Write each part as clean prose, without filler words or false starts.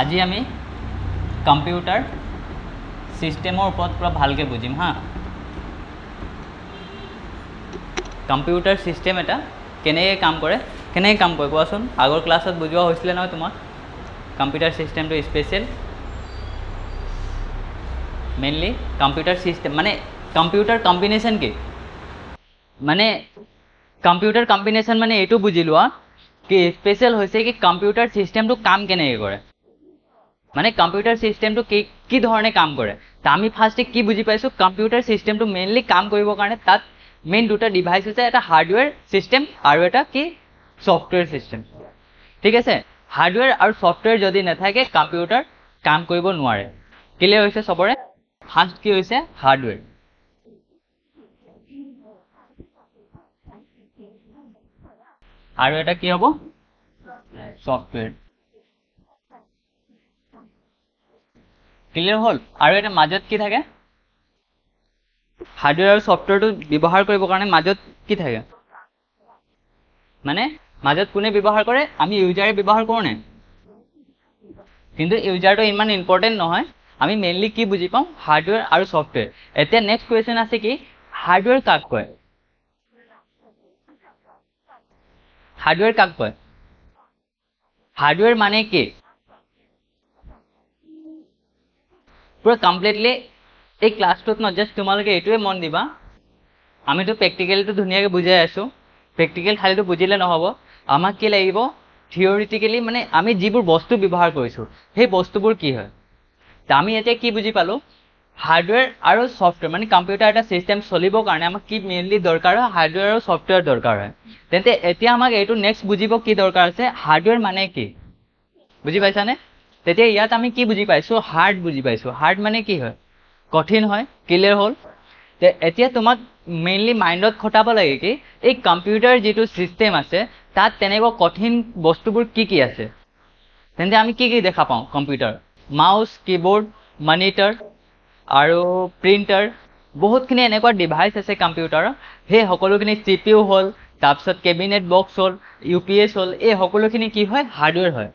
আজি আমি কম্পিউটাৰ সিস্টেমৰ ওপৰত পুৰা ভালকৈ বুজিম হা। কম্পিউটাৰ সিস্টেম এটা কেনেকৈ কাম কৰে কোৱাচোন। আগৰ ক্লাছত বুজোৱা হৈছিলে নহয় তোমাক কম্পিউটাৰ সিস্টেমটো স্পেচিয়েল মেইনলি কম্পিউটাৰ সিস্টেম মানে কম্পিউটাৰ কম্বিনেশ্যন কি মানে কম্পিউটাৰ কম্বিনেশ্যন মানে এইটো বুজি লোৱা কি স্পেচিয়েল হৈছে কি কম্পিউটাৰ সিস্টেমটো কাম কেনেকৈ কৰে মানে কম্পিউটাৰ সিস্টেমটো কি ধৰণে কাম কৰে। তা আমি ফাৰ্ষ্টে কি বুজি পাইছোঁ কম্পিউটাৰ সিস্টেমটো মেইনলি কাম কৰিবৰ কাৰণে তাত মেইন দুটা ডিভাইচ হৈছে এটা হাৰ্ডৱেৰ সিস্টেম আৰু এটা কি সফটৱেৰ সিস্টেম। ঠিক আছে, হাৰ্ডৱেৰ আৰু সফটৱেৰ যদি নাথাকে কম্পিউটাৰ কাম কৰিব নোৱাৰে। ক্লিয়াৰ হৈছে সবৰে। ফাৰ্ষ্ট কি হৈছে হাৰ্ডৱেৰ। আৰু এটা কি হ'ব সফটৱেৰ। ক্লিয়াৰ হ'ল। আৰু এটা মাজত কি থাকে হাৰ্ডৱেৰ আৰু সফটৱেৰটো ব্যৱহাৰ কৰিবৰ কাৰণে মাজত কি থাকে মানে মাজত কোনে ব্যৱহাৰ কৰে আমি ইউজাৰে ব্যৱহাৰ কৰোঁ নে কিন্তু ইউজাৰটো ইমান ইম্পৰ্টেণ্ট নহয়। আমি মেইনলি কি বুজি পাওঁ হাৰ্ডৱেৰ আৰু সফটৱেৰ। এতিয়া নেক্সট কুৱেশ্যন আছে কি হাৰ্ডৱেৰ কাক কয় হাৰ্ডৱেৰ মানে কি পুৰা কমপ্লিটলি এই ক্লাছটোত ন জাষ্ট তোমালোকে এইটোৱে মন দিবা আমিতো প্ৰেক্টিকেলটো ধুনীয়াকৈ বুজাই আছোঁ। প্ৰেক্টিকেল খালিটো বুজিলে নহ'ব, আমাক কি লাগিব থিয়ৰিটিকেলি মানে আমি যিবোৰ বস্তু ব্যৱহাৰ কৰিছোঁ সেই বস্তুবোৰ কি হয়। তা আমি এতিয়া কি বুজি পালোঁ হাৰ্ডৱেৰ আৰু সফটৱেৰ মানে কম্পিউটাৰ এটা চিষ্টেম চলিবৰ কাৰণে আমাক কি মেইনলি দৰকাৰ হয় হাৰ্ডৱেৰ আৰু সফটৱেৰ দৰকাৰ হয়। তেন্তে এতিয়া আমাক এইটো নেক্সট বুজিব কি দৰকাৰ আছে হাৰ্ডৱেৰ মানে কি বুজি পাইছানে। তেতিয়া ইয়াত আমি কি বুজি পাইছোঁ হাৰ্ড বুজি পাইছোঁ। হাৰ্ড মানে কি হয় কঠিন হয়। ক্লিয়াৰ হ'ল। এতিয়া তোমাক মেইনলি মাইণ্ডত খটাব লাগে কি এই কম্পিউটাৰ যিটো চিষ্টেম আছে তাত তেনেকুৱা কঠিন বস্তুবোৰ কি আছে। তেন্তে আমি কি দেখা পাওঁ কম্পিউটাৰ মাউচ কিবৰ্ড মনিটৰ আৰু প্ৰিণ্টাৰ বহুতখিনি এনেকুৱা ডিভাইচ আছে কম্পিউটাৰৰ। সেই সকলোখিনি CPU হ'ল তাৰপিছত কেবিনেট বক্স হ'ল UPS হ'ল এই সকলোখিনি কি হয় হাৰ্ডৱেৰ হয়।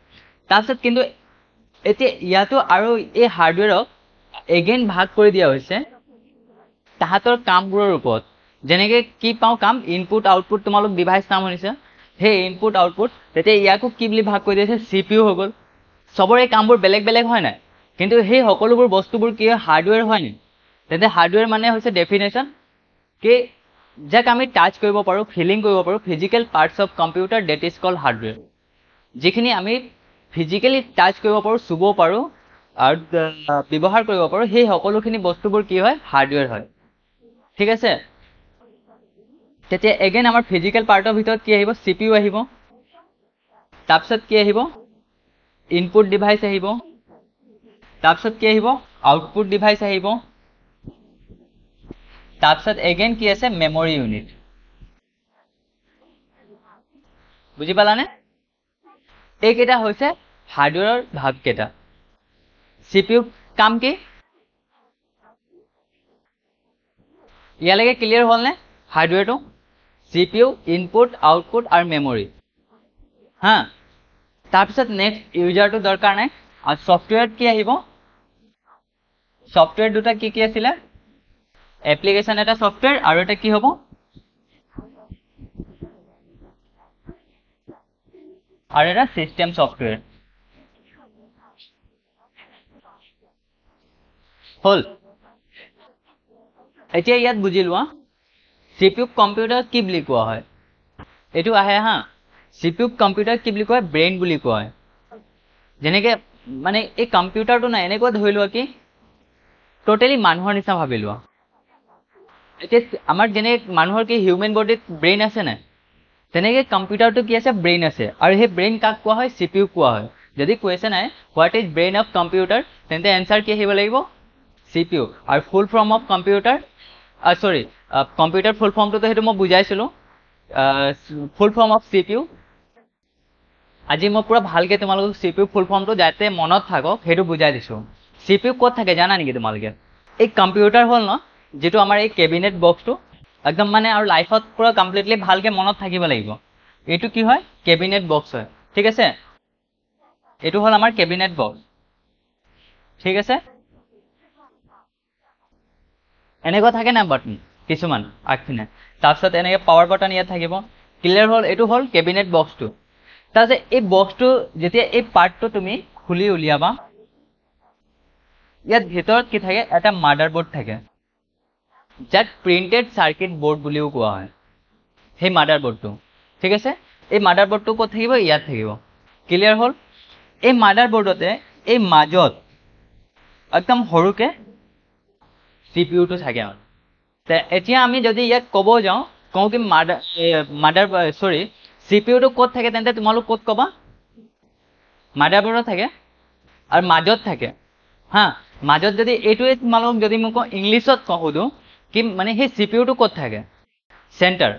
তাৰপিছত কিন্তু এতিয়া ইয়াতো আৰু এই হাৰ্ডৱেৰক এগেইন ভাগ কৰি দিয়া হৈছে তাহাঁতৰ কামবোৰৰ ওপৰত। যেনেকৈ কি পাওঁ কাম ইনপুট আউটপুট তোমালোক ডিভাইচ নাম শুনিছে সেই ইনপুট আউটপুট তেতিয়া ইয়াকো কি বুলি ভাগ কৰি দিছে CPU হৈ গ'ল। চবৰে কামবোৰ বেলেগ বেলেগ হয় নাই কিন্তু সেই সকলোবোৰ বস্তুবোৰ কি হয় হাৰ্ডৱেৰ হয় নি। তেন্তে হাৰ্ডৱেৰ মানে হৈছে ডেফিনেশ্যন কি যাক আমি টাচ কৰিব পাৰোঁ ফিলিং কৰিব পাৰোঁ physical parts of computer that is called hardware. যিখিনি আমি ফিজিকেলি টাচ কৰিব পাৰোঁ চুব পাৰোঁ আৰু ব্যৱহাৰ কৰিব পাৰোঁ সেই সকলোখিনি বস্তুবোৰ কি হয় হাৰ্ডৱেৰ হয়। ঠিক আছে, তেতিয়া এগেইন আমাৰ ফিজিকেল পাৰ্টৰ ভিতৰত কি আহিব CPU আহিব তাৰপিছত কি আহিব ইনপুট ডিভাইচ আহিব তাৰপিছত কি আহিব আউটপুট ডিভাইচ আহিব তাৰপিছত এগেইন কি আছে মেমৰি ইউনিট। বুজি পালানে। এইকেইটা হৈছে হাৰ্ডৱেৰৰ ভাগকেইটা। CPU কাম কি ইয়ালৈকে ক্লিয়াৰ হ'লনে হাৰ্ডৱেৰটো CPU ইনপুট আউটপুট আৰু মেমৰি হা। তাৰপিছত নেক্সট ইউজাৰটো দৰকাৰ নাই। আৰু ছফ্টৱেৰত কি আহিব ছফ্টৱেৰ দুটা কি আছিলে এপ্লিকেশ্যন এটা ছফ্টৱেৰ আৰু এটা কি হ'ব আৰু এটা চিষ্টেম ছফ্টৱেৰ হ'ল। এতিয়া ইয়াত বুজি লোৱা CPU কম্পিউটাৰ কি বুলি কোৱা হয় এইটো আহে হা। CPU কম্পিউটাৰ কি বুলি কয় ব্ৰেইন বুলি কোৱা হয়। যেনেকৈ মানে এই কম্পিউটাৰটো নাই এনেকুৱা ধৰি লোৱা কি টোটেলি মানুহৰ নিচিনা ভাবি লোৱা। এতিয়া আমাৰ যেনে মানুহৰ কি হিউমেন বডিত ব্ৰেইন আছে নাই তেনেকৈ কম্পিউটাৰটো কি আছে ব্ৰেইন আছে আৰু সেই ব্ৰেইন কাক কোৱা হয় CPU কোৱা হয়। যদি কুৱেশ্যন আহে what is brain of computer তেন্তে এনচাৰ কি আহিব লাগিব CPU। আৰু full form of computer computer full ফৰ্মটোতো সেইটো মই বুজাইছিলোঁ ফুল ফৰ্ম অফ CPU। আজি মই পুৰা ভালকৈ তোমালোকক CPU ফুল ফৰ্মটো যাতে মনত থাকক সেইটো বুজাই দিছোঁ। CPU ক'ত থাকে জানা নেকি তোমালোকে এই কম্পিউটাৰ হ'ল ন যিটো আমাৰ এই কেবিনেট বক্সটো একদম মানে আৰু লাইফত পুৰা কমপ্লিটলি ভালকৈ মনত থাকিব লাগিব। এইটো কি হয় কেবিনেট বক্স হয়। ঠিক আছে, এইটো হ'ল আমাৰ কেবিনেট বক্স। ঠিক আছে এনেকুৱা থাকে না বাটন কিছুমান আগপিনে তাৰপিছত এনেকৈ পাৱাৰ বাটন ইয়াত থাকিব ক্লিয়াৰ হ'ল এইটো হ'ল কেবিনেট বক্সটো তাৰপিছত এই বক্সটো যেতিয়া এই পাৰ্টটো তুমি খুলি উলিয়াবা ইয়াত ভিতৰত কি থাকে এটা মাদাৰবোৰ্ড থাকে যাক প্ৰিন্টেড সাৰ্কিট বোৰ্ড বুলিও কোৱা হয় সেই মাদাৰবোৰ্ডটো ঠিক আছে এই মাদাৰবোৰ্ডটো ক'ত থাকিব ইয়াত থাকিব ক্লিয়াৰ হ'ল এই মাদাৰবোৰ্ডতে এই মাজত একদম সৰুকে সিপিইউটো থাকে তে এতিয়া আমি যদি ইয়াত ক'ব যাওঁ কওঁ কি সৰি সিপিইউটো ক'ত থাকে তেন্তে তোমালোক ক'ত ক'বা মাদাৰবোৰ্ডত থাকে আৰু মাজত থাকে হা মাজত যদি এইটোৱে তোমালোক যদি মোক ইংলিছত সুধো কি মানে সেই সিপিইউটো ক'ত থাকে সেন্টাৰ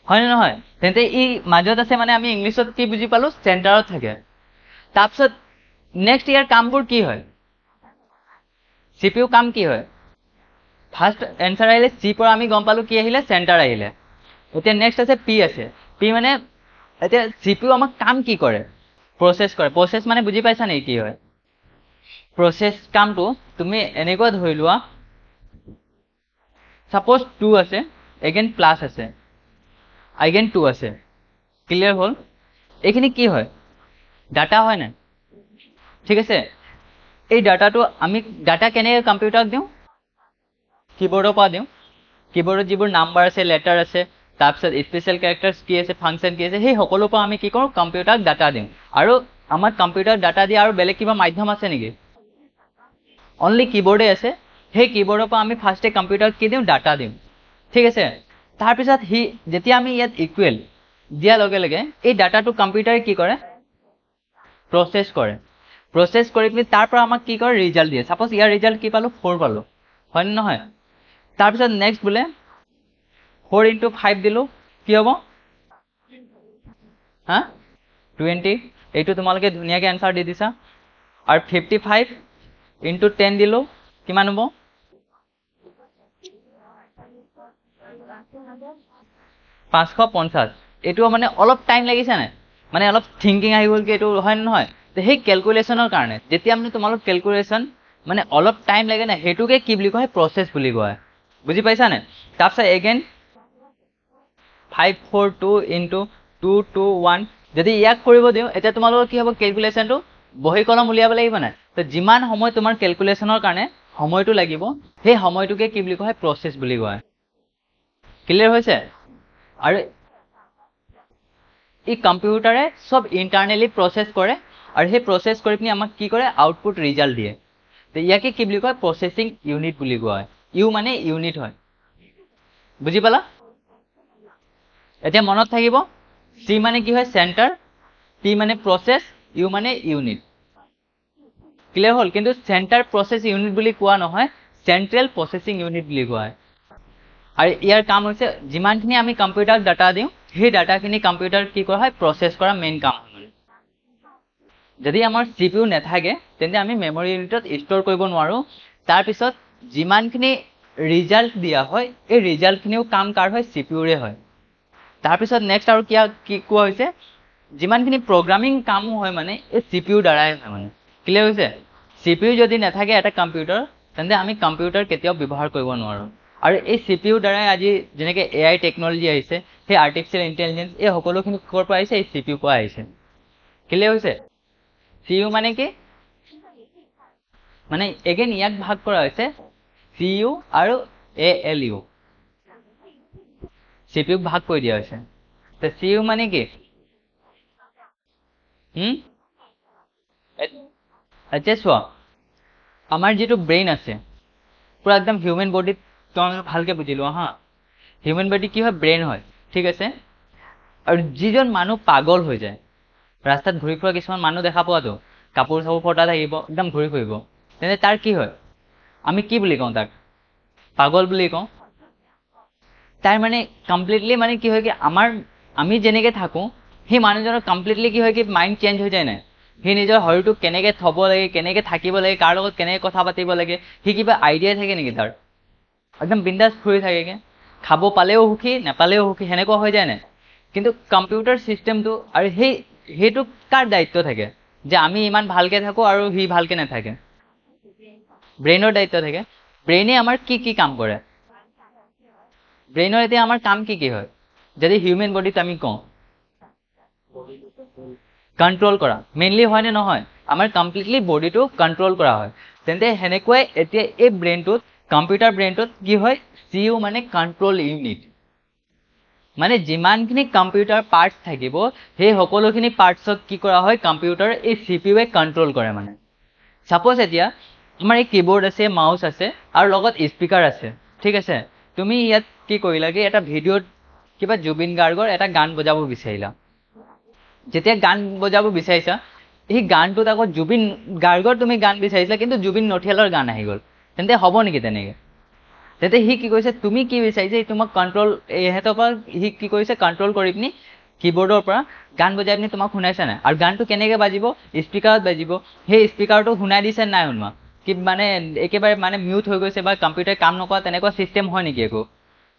হয় নে নহয় তেন্তে ই মাজত আছে মানে আমি ইংলিছত কি বুজি পালো সেন্টাৰত থাকে তাৰপিছত নেক্সট ইয়াৰ কামবোৰ কি হয় সিপিইউ কাম কি হয় ফাৰ্স্ট এনসাৰ আহিলে সি পৰা আমি গম পালো কি আহিলে সেন্টাৰ আহিলে এতিয়া নেক্সট আছে পি আছে পি মানে এতিয়া সিপিইউ আমাক কাম কি কৰে প্ৰসেস কৰে প্ৰসেস মানে বুজি পাইছা নেকি কি হয় প্ৰসেস কামটো তুমি এনেকুৱা ধৰি লোৱা সাপোজ 2 আছে এগেইন প্লাস আছে আইগেন 2 আছে ক্লিয়াৰ হ'ল এইখিনি কি হয় ডাটা হয় না ঠিক আছে এই ডাটাটো আমি ডাটা কেনেকৈ কম্পিউটাৰক দিওঁ কিবোৰ্ডৰ পৰা দিওঁ কিবোৰ্ডত যিবোৰ নাম্বাৰ আছে লেটাৰ আছে তাৰপিছত স্পেচিয়েল ক্যাৰেক্টাৰ্স কি আছে ফাংচন কি আছে সেই সকলোৰ পৰা আমি কি কৰোঁ কম্পিউটাৰক ডাটা দিওঁ আৰু আমাৰ কম্পিউটাৰ ডাটা দিয়া আৰু বেলেগ কিবা মাধ্যম আছে নেকি অনলি কিবোৰ্ডে আছে সেই কিবোৰ্ডৰ পৰা আমি ফাৰ্ষ্টে কম্পিউটাৰক কি দিওঁ ডাটা দিওঁ ঠিক আছে তাৰপিছত যেতিয়া আমি ইয়াত ইকুৱেল দিয়াৰ লগে লগে এই ডাটাটো কম্পিউটাৰে কি কৰে প্ৰসেস কৰি পিনি তাৰ পৰা আমাক কি কৰে ৰিজাল্ট দিয়ে সাপোজ ইয়াৰ ৰিজাল্ট কি পালো 4 পালো হয় নে নহয় তাৰপিছত নেক্সট বোলে 4 × 5 দিলো কি হ'ব হা 20 এইটো তোমালোকে ধুনীয়াকৈ এনসাৰ দি দিছা আৰু 55 × 10 দিলো কিমান হ'ব 550 এইটো মানে অলপ টাইম লাগিছে নাই মানে অলপ থিংকিং আহি গ'ল কি এইটো হয় নে নহয় তো সেই ক্যালকুলেশনৰ কাৰণে যেতিয়া মানে তোমালোক ক্যালকুলেশন মানে অলপ টাইম লাগে না হেতুকে কি বুলি কয় প্ৰসেস বুলি কয় বুজি পাইছা নে তাৰপিছত এগেইন 542 × 221 যদি ইয়াক কৰিব দিওঁ এতিয়া তোমালোকৰ কি হ'ব ক্যালকুলেশনটো বহি কলম উলিয়াব লাগিব না তো যিমান সময় তোমাৰ ক্যালকুলেশনৰ কাৰণে সময়টো লাগিব সেই সময়টোকে কি বুলি কয় প্ৰসেস বুলি কয় ক্লিয়াৰ হৈছে আৰু এই কম্পিউটাৰে সব ইন্টাৰনেলি প্ৰসেস কৰে আৰু সেই প্ৰসেস কৰি পিনি আমাক কি কৰে আউটপুট ৰিজাল্ট দিয়ে তো ইয়াকে কি বুলি কয় প্ৰসেসিং ইউনিট বুলি কয় ইউ মানে ইউনিট হয় বুজি পালা এতিয়া মনত থাকিব সি মানে কি হয় সেন্টাৰ পি মানে প্ৰসেস ইউ মানে ইউনিট ক্লিয়াৰ হ'ল কিন্তু সেন্টাৰ প্ৰসেস ইউনিট বুলি কোৱা নহয় সেন্ট্ৰেল প্ৰসেসিং ইউনিট বুলি কোৱা হয় আৰু ইয়াৰ কাম হৈছে যিমানখিনি আমি কম্পিউটাৰক ডাটা দিওঁ সেই ডাটাখিনি কম্পিউটাৰ কি কৰা হয় প্ৰসেস কৰা মেইন কাম হয় যদি আমাৰ সিপিইউ নাথাকে তেন্তে আমি মেমৰি ইউনিটত ষ্ট'ৰ কৰিব নোৱাৰোঁ তাৰপিছত যিমানখিনি ৰিজাল্ট দিয়া হয় এই ৰিজাল্টখিনিও কাম কাৰ হয় সিপিইউৰে হয় তাৰপিছত নেক্সট আৰু কি কোৱা হৈছে যিমানখিনি প্ৰগ্ৰামিং কামো হয় মানে এই সিপিইউ দ্বাৰাই হয় মানে ক্লিয়াৰ হৈছে সিপিইউ যদি নাথাকে এটা কম্পিউটাৰ তেন্তে আমি কম্পিউটাৰ কেতিয়াও ব্যৱহাৰ কৰিব নোৱাৰোঁ আৰু এই সিপিইউ দ্বাৰাই আজি যেনেকৈ AI টেকনলজি আহিছে সেই আৰ্টিফিচিয়েল ইণ্টেলিজেন্স এই সকলোখিনি ক'ৰ পৰা আহিছে এই সিপিইউ পৰা আহিছে ক্লিয়াৰ হৈছে সিইউ মানে কি মানে এগেইন ইয়াক ভাগ কৰা হৈছে সিইউ আৰু ALU সিপিইউক ভাগ কৰি দিয়া হৈছে তো সিইউ মানে কি এতিয়া চোৱা আমাৰ যিটো ব্ৰেইন আছে পুৰা একদম হিউমেন বডিত তোমালোকে ভালকে বুজি লোৱা হা হিউমেন বডি কি হয় ব্ৰেইন হয় ঠিক আছে আৰু যিজন মানুহ পাগল হৈ যায় ৰাস্তাত ঘূৰি ফুৰা কিছুমান মানুহ দেখা পোৱাতো কাপোৰ চাপোৰ ফটা থাকিব একদম ঘূৰি ফুৰিব তেন্তে তাৰ কি হয় আমি কি বুলি কওঁ তাক পাগল বুলি কওঁ তাৰ মানে কমপ্লিটলি মানে কি হয় কি আমি যেনেকৈ থাকোঁ সেই মানুহজনৰ কমপ্লিটলি কি হয় কি মাইণ্ড চেঞ্জ হৈ যায় নাই সি নিজৰ শৰীৰটোক কেনেকৈ থ'ব লাগে কেনেকৈ থাকিব লাগে কাৰ লগত কেনেকৈ কথা পাতিব লাগে সি কিবা আইডিয়া থাকে নেকি তাৰ একদম বিন্দাছ ফুৰি থাকেগে খাব পালেও সুখী নাপালেও সুখী সেনেকুৱা হৈ যায় নাই কিন্তু কম্পিউটাৰ চিষ্টেমটো আৰু সেইটো কাৰ দায়িত্ব থাকে যে আমি ইমান ভালকৈ থাকোঁ আৰু সি ভালকৈ নাথাকে ব্ৰেইনৰ দায়িত্ব থাকে। ব্ৰেইনে আমাৰ কি কি কাম কৰে? ব্ৰেইনৰ এতিয়া আমাৰ কাম কি কি হয় যদি হিউমেন বডিত আমি কওঁ? কণ্ট্ৰল কৰা মেইনলি হয়নে নহয়? আমাৰ কমপ্লিটলি বডিটো কণ্ট্ৰল কৰা হয়। তেন্তে সেনেকুৱাই এতিয়া এই ব্ৰেইনটোত কম্পিউটাৰ ব্ৰেইনটোত কি হয়? CPU মানে কণ্ট্ৰল ইউনিট। মানে যিমানখিনি কম্পিউটাৰ পাৰ্টছ থাকিব সেই সকলোখিনি পাৰ্টছত কি কৰা হয়? কম্পিউটাৰ এই CPUৱে কণ্ট্ৰল কৰে। মানে ছাপোজ এতিয়া আমাৰ এই কিবৰ্ড আছে, মাউচ আছে আৰু লগত স্পীকাৰ আছে, ঠিক আছে? তুমি ইয়াত কি কৰিলা কি এটা ভিডিঅ'ত কিবা জুবিন গাৰ্গৰ এটা গান বজাব বিচাৰিলা। যেতিয়া গান বজাব বিচাৰিছা সেই গানটোত আকৌ জুবিন গাৰ্গৰ তুমি গান বিচাৰিছিলা কিন্তু জুবিন নটিয়ালৰ গান আহি গ'ল, তেন্তে হ'ব নেকি তেনেকে? তেন্তে সি কি কৰিছে? তুমি কি বিচাৰিছে তোমাক কণ্ট্ৰল ইহঁতৰ পৰা সি কি কৰিছে? কণ্ট্ৰল কৰি পিনি কিবৰ্ডৰ পৰা গান বজাই পিনি তোমাক শুনাইছে নাই? আৰু গানটো কেনেকৈ বাজিব? স্পীকাৰত বাজিব। সেই স্পীকাৰটো শুনাই দিছে নাই শুনোৱা? কি মানে একেবাৰে মানে মিউট হৈ গৈছে বা কম্পিউটাৰ কাম নকৰা তেনেকুৱা চিষ্টেম হয় নেকি একো?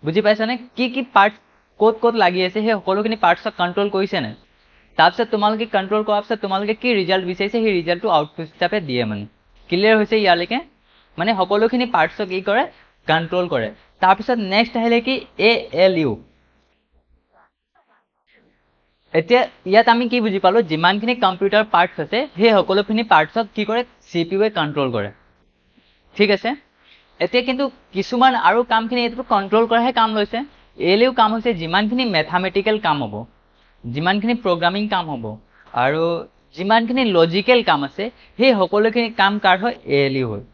বুজি পাইছানে? কি কি পাৰ্টছ ক'ত ক'ত লাগি আছে সেই সকলোখিনি পাৰ্টছক কণ্ট্ৰল কৰিছে নাই? তাৰপিছত তোমালোকে কণ্ট্ৰল কৰাৰ পিছত তোমালোকে কি ৰিজাল্ট বিচাৰিছে সেই ৰিজাল্টটো আউটপুট হিচাপে দিয়ে। মানে ক্লিয়াৰ হৈছে ইয়ালৈকে? মানে সকলোখিনি পাৰ্টছক কি কৰে? কণ্ট্ৰল কৰে। তাৰপিছত নেক্সট আহিলে কি? ALU। এতিয়া ইয়াত আমি কি বুজি পালো? যিমানখিনি কম্পিউটাৰ পাৰ্টছ আছে সেই সকলোখিনি পাৰ্টছক কি কৰে? CPUৱে কণ্ট্ৰল কৰে, ঠিক আছে? এতিয়া কিন্তু কিছুমান আৰু কামখিনি এইটো কণ্ট্ৰল কৰাহে কাম লৈছে। ALU কাম হৈছে যিমানখিনি মেথামেটিকেল কাম হ'ব, যিমানখিনি প্ৰগ্ৰামিং কাম হ'ব আৰু যিমানখিনি লজিকেল কাম আছে সেই সকলোখিনি কাম কাৰ হয়? ALU হয়।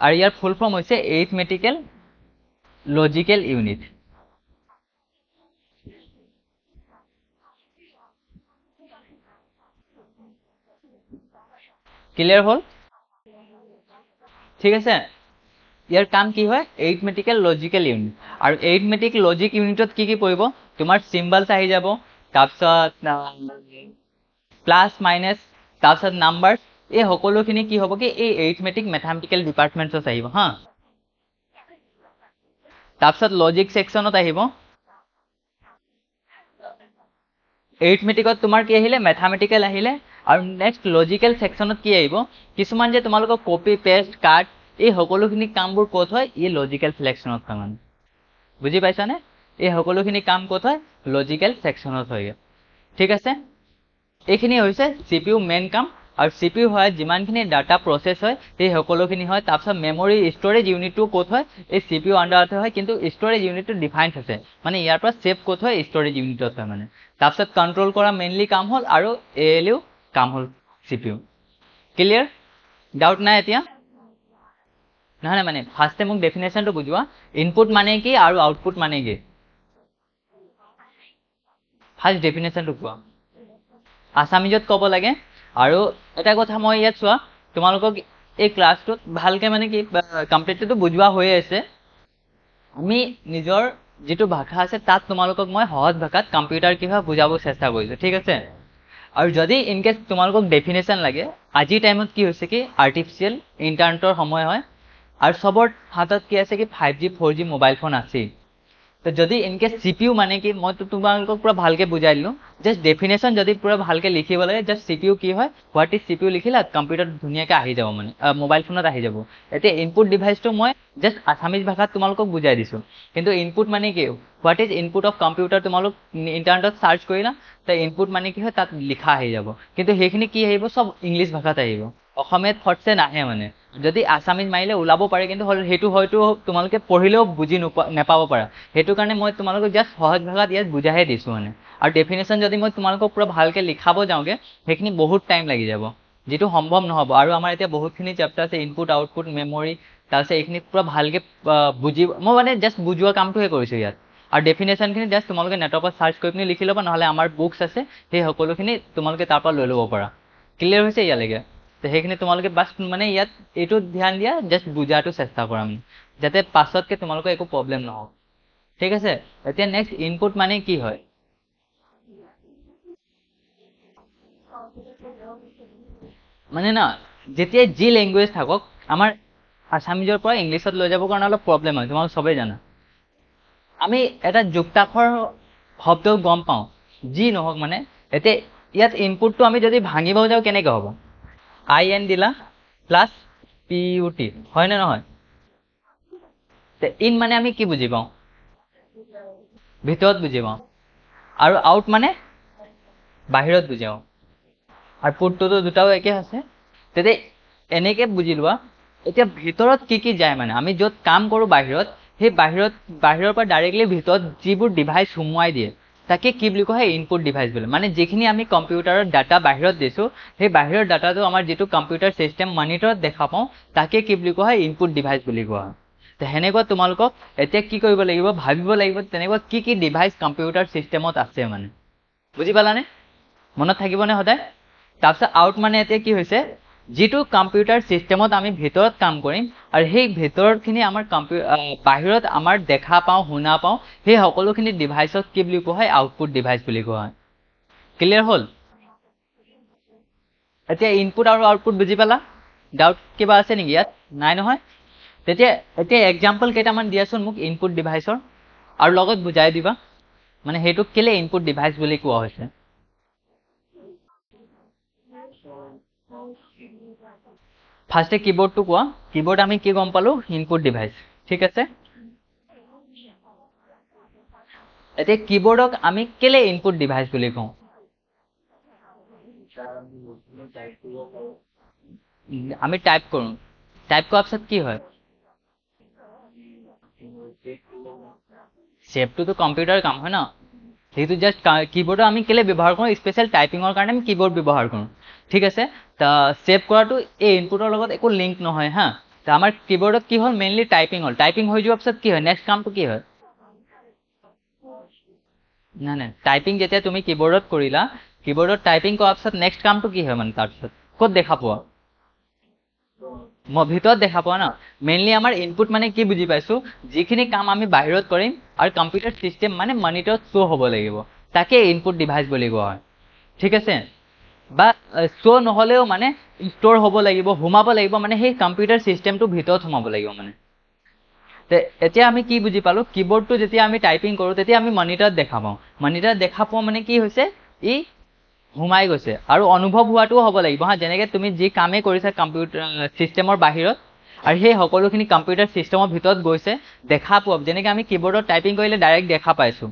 আৰু ইয়াৰ ফুল ফৰ্ম হৈছে এৰিথমেটিকেল লজিকেল ইউনিট। ক্লিয়াৰ হ'ল? ঠিক আছে? ইয়াৰ কাম কি হয়? এৰিথমেটিকেল লজিকেল ইউনিট। আৰু এৰিথমেটিক লজিক ইউনিটত কি কি পৰিব? তোমাৰ চিম্বলছ আহি যাব, তাৰপিছত প্লাছ মাইনাছ, তাৰপিছত নাম্বাৰছ। এই সকলোখিনি কি হ'ব কি? এই এৰিথমেটিক মেথামেটিকেল ডিপাৰ্টমেণ্টছত আহিব হা। তাৰপিছত লজিক ছেকশ্যনত আহিব। এৰিথমেটিকত তোমাৰ কি আহিলে? মেথামেটিকেল আহিলে। আৰু নেক্সট লজিকেল ছেকশ্যনত কি আহিব? কিছুমান যে তোমালোকক কপি পেষ্ট কাট এই সকলোখিনি কামবোৰ ক'ত হয়? এই লজিকেল ছিলেকশ্যনত হয়। মানে বুজি পাইছানে? এই সকলোখিনি কাম ক'ত হয়? লজিকেল ছেকশ্যনত হয়গৈ, ঠিক আছে? এইখিনি হৈছে CPU মেইন কাম। আৰু CPU হয় যিমানখিনি ডাটা প্ৰচেছ হয় সেই সকলোখিনি হয়। তাৰপিছত মেমৰি ষ্ট'ৰেজ ইউনিটটো ক'ত হয়? এই CPU আণ্ডাৰতে হয়, কিন্তু ষ্ট'ৰেজ ইউনিটটো ডিফাইন্ড আছে। মানে ইয়াৰ পৰা ছেভ ক'ত হয়? ষ্ট'ৰেজ ইউনিটত হয়। মানে তাৰপিছত কণ্ট্ৰল কৰা মেইনলি কাম হ'ল আৰু ALU কাম হ'ল CPU। ক্লিয়াৰ? ডাউট নাই এতিয়া? নহয় মানে ফাৰ্ষ্টে মোক ডেফিনেশ্যনটো বুজোৱা। ইনপুট মানে কি আৰু আউটপুট মানে কি? ফাৰ্ষ্ট ডেফিনেশ্যনটো কোৱা। আছামিজত ক'ব লাগে। আৰু এটা কথা মই ইয়াত চোৱা, তোমালোকক এই ক্লাছটোত ভালকে মানে কি কমপ্লিটলিটো বুজোৱা হৈয়ে আছে। আমি নিজৰ যিটো ভাষা আছে তাত তোমালোকক মই সহজ ভাষাত কম্পিউটাৰ কি হয় বুজাব চেষ্টা কৰিছোঁ, ঠিক আছে? আৰু যদি ইনকেছ তোমালোকক ডেফিনেশ্যন লাগে, আজিৰ টাইমত কি হৈছে কি আৰ্টিফিচিয়েল ইণ্টাৰনেটৰ সময় হয় আৰু চবৰ হাতত কি আছে কি 5G 4G মোবাইল ফোন আছেই। তো যদি ইনকেছ CPU মানে কি মইতো তোমালোকক পুৰা ভালকে বুজাই দিলোঁ। জাষ্ট ডেফিনেশ্যন যদি পুৰা ভালকে লিখিব লাগে, জাষ্ট CPU কি হয়, হোৱাট ইজ CPU লিখিলা কম্পিউটাৰত ধুনীয়াকৈ আহি যাব। মানে মোবাইল ফোনত আহি যাব। এতিয়া ইনপুট ডিভাইচটো মই জাষ্ট আছামিজ ভাষাত তোমালোকক বুজাই দিছোঁ। কিন্তু ইনপুট মানে কি? What is input of computer তোমালোক ইণ্টাৰনেটত চাৰ্চ কৰিলা, তো ইনপুট মানে কি হয় তাত লিখা আহি যাব। কিন্তু সেইখিনি কি আহিব? চব ইংলিছ ভাষাত আহিব, অসমীয়াত ফটছে নাহে। মানে যদি আছামিজ মাৰিলে ওলাব পাৰে, কিন্তু সেইটো হয়তো তোমালোকে পঢ়িলেও বুজি নাপাব পাৰা। সেইটো কাৰণে মই তোমালোকক জাষ্ট সহজ ভাষাত ইয়াত বুজাইহে দিছোঁ। মানে আৰু ডেফিনেশ্যন যদি মই তোমালোকক পুৰা ভালকৈ লিখাব যাওঁগৈ সেইখিনি বহুত টাইম লাগি যাব, যিটো সম্ভৱ নহ'ব। আৰু আমাৰ এতিয়া বহুতখিনি চেপ্টাৰ আছে, ইনপুট আউটপুট মেমৰি, তাৰপিছত এইখিনি পুৰা ভালকৈ মই মানে জাষ্ট বুজোৱা কামটোহে কৰিছোঁ ইয়াত। আৰু ডেফিনেশ্যনখিনি জাষ্ট তোমালোকে নেটৰ পৰা চাৰ্চ কৰি পিনি লিখি ল'বা, নহ'লে আমাৰ বুকছ আছে সেই সকলোখিনি তোমালোকে তাৰ পৰা লৈ ল'ব পাৰা। ক্লিয়াৰ হৈছে ইয়ালৈকে? তো সেইখিনি তোমালোকে বাছ মানে ইয়াত এইটো ধ্যান দিয়া, জাষ্ট বুজাটো চেষ্টা কৰা মানে, যাতে পাছতকৈ তোমালোকৰ একো প্ৰব্লেম নহওক, ঠিক আছে? এতিয়া নেক্সট ইনপুট মানে কি হয়? মানে না যেতিয়াই যি লেংগুৱেজ থাকক, আমাৰ আছামিজৰ পৰা ইংলিছত লৈ যাবৰ কাৰণে অলপ প্ৰব্লেম হয়, তোমালোক চবেই জানা। আমি এটা যুক্তাক্ষৰ শব্দ গম পাওঁ, যি নহওক মানে। এতিয়া ইয়াত ইনপুটটো আমি যদি ভাঙিব যাওঁ কেনেকৈ হ'ব? IN দিলা প্লাছ PUT হয় নে নহয় তে ইন মানে আমি কি বুজি পাওঁ ভিতৰত বুজি পাওঁ আৰু আউট মানে বাহিৰত বুজি পাওঁ আৰু পুটটোতো দুটাও একে আছে তেতিয়া এনেকে বুজি লোৱা এতিয়া ভিতৰত কি যায় মানে আমি য'ত কাম কৰোঁ বাহিৰত সেই বাহিৰৰ পৰা ডাইৰেক্টলি ভিতৰত যিবোৰ ডিভাইচ সোমোৱাই দিয়ে তাকে কি বুলি কোৱা হয় ইনপুট ডিভাইচ বুলি মানে যিখিনি আমি কম্পিউটাৰত ডাটা বাহিৰত দিছোঁ সেই বাহিৰৰ ডাটাটো আমাৰ যিটো কম্পিউটাৰ চিষ্টেম মনিটৰত দেখা পাওঁ তাকে কি বুলি কোৱা হয় ইনপুট ডিভাইচ বুলি কোৱা হয় সেনেকুৱা তোমালোকক এতিয়া কি কৰিব লাগিব ভাবিব লাগিব তেনেকুৱা কি ডিভাইচ কম্পিউটাৰ চিষ্টেমত আছে মানে বুজি পালানে মনত থাকিবনে সদায় তাৰপিছত আউট মানে এতিয়া কি হৈছে যিটো কম্পিউটাৰ চিষ্টেমত আমি ভিতৰত কাম কৰিম আৰু সেই ভিতৰতখিনি আমাৰ বাহিৰত আমাৰ দেখা পাওঁ শুনা পাওঁ সেই সকলোখিনি ডিভাইচক কি বুলি কোৱা হয় আউটপুট ডিভাইচ বুলি কোৱা হয় ক্লিয়াৰ হ'ল এতিয়া ইনপুট আৰু আউটপুট বুজি পালা ডাউট কিবা আছে নেকি ইয়াত নাই নহয় তেতিয়া এতিয়া এক্সাম্পল কেইটামান দিয়াচোন মোক ইনপুট ডিভাইচৰ আৰু লগত বুজাই দিবা মানে সেইটোক কেলে ইনপুট ডিভাইচ বুলি কোৱা হৈছে ফাৰ্ষ্টে কিবোৰ্ডটো কোৱা কিবোৰ্ড আমি কি গম পালো ইনপুট ডিভাইচ ঠিক আছে এতিয়া কিবোৰ্ডক আমি কেলে ইনপুট ডিভাইচ বুলি কওঁ আমি টাইপ কৰোঁ টাইপ কৰাৰ পিছত কি হয় চেভটোতো কম্পিউটাৰ কাম হয় ন সেইটো জাষ্ট কিবোৰ্ডত আমি কেলে ব্যৱহাৰ কৰোঁ স্পেচিয়েল টাইপিঙৰ কাৰণে আমি কিবোৰ্ড ব্যৱহাৰ কৰোঁ ঠিক আছে তা চেভ কৰাটো এই ইনপুটৰ লগত একো লিংক নহয় হা তা আমাৰ কিবোৰ্ডত কি হ'ল মেইনলি টাইপিং হ'ল টাইপিং হৈ যোৱাৰ পিছত কি হয় নেক্সট কামটো কি হয় নাই টাইপিং যেতিয়া তুমি কিবোৰ্ডত কৰিলা কিবোৰ্ডত টাইপিং কৰাৰ পিছত নেক্সট কামটো কি হয় মানে তাৰপিছত ক'ত দেখা পোৱা মই ভিতৰত দেখা পোৱা ন মেইনলি আমাৰ ইনপুট মানে কি বুজি পাইছোঁ যিখিনি কাম আমি বাহিৰত কৰিম আৰু কম্পিউটাৰ চিষ্টেম মানে মনিটৰত শ্ব' হ'ব লাগিব তাকে ইনপুট ডিভাইচ বুলি কোৱা হয় ঠিক আছে বা শ্ব' নহ'লেও মানে ষ্ট'ৰ হ'ব লাগিব সোমাব লাগিব মানে সেই কম্পিউটাৰ চিষ্টেমটো ভিতৰত সোমাব লাগিব মানে এতিয়া আমি কি বুজি পালোঁ কিবোৰ্ডটো যেতিয়া আমি টাইপিং কৰোঁ তেতিয়া আমি মনিটৰত দেখা পাওঁ মনিটৰত দেখা পোৱা মানে কি হৈছে ই সোমাই গৈছে আৰু অনুভৱ হোৱাটোও হ'ব লাগিব হা যেনেকৈ তুমি যি কামেই কৰিছা কম্পিউটাৰ চিষ্টেমৰ বাহিৰত আৰু সেই সকলোখিনি কম্পিউটাৰ চিষ্টেমৰ ভিতৰত গৈছে দেখা পোৱা যেনেকৈ আমি কিবোৰ্ডত টাইপিং কৰিলে ডাইৰেক্ট দেখা পাইছোঁ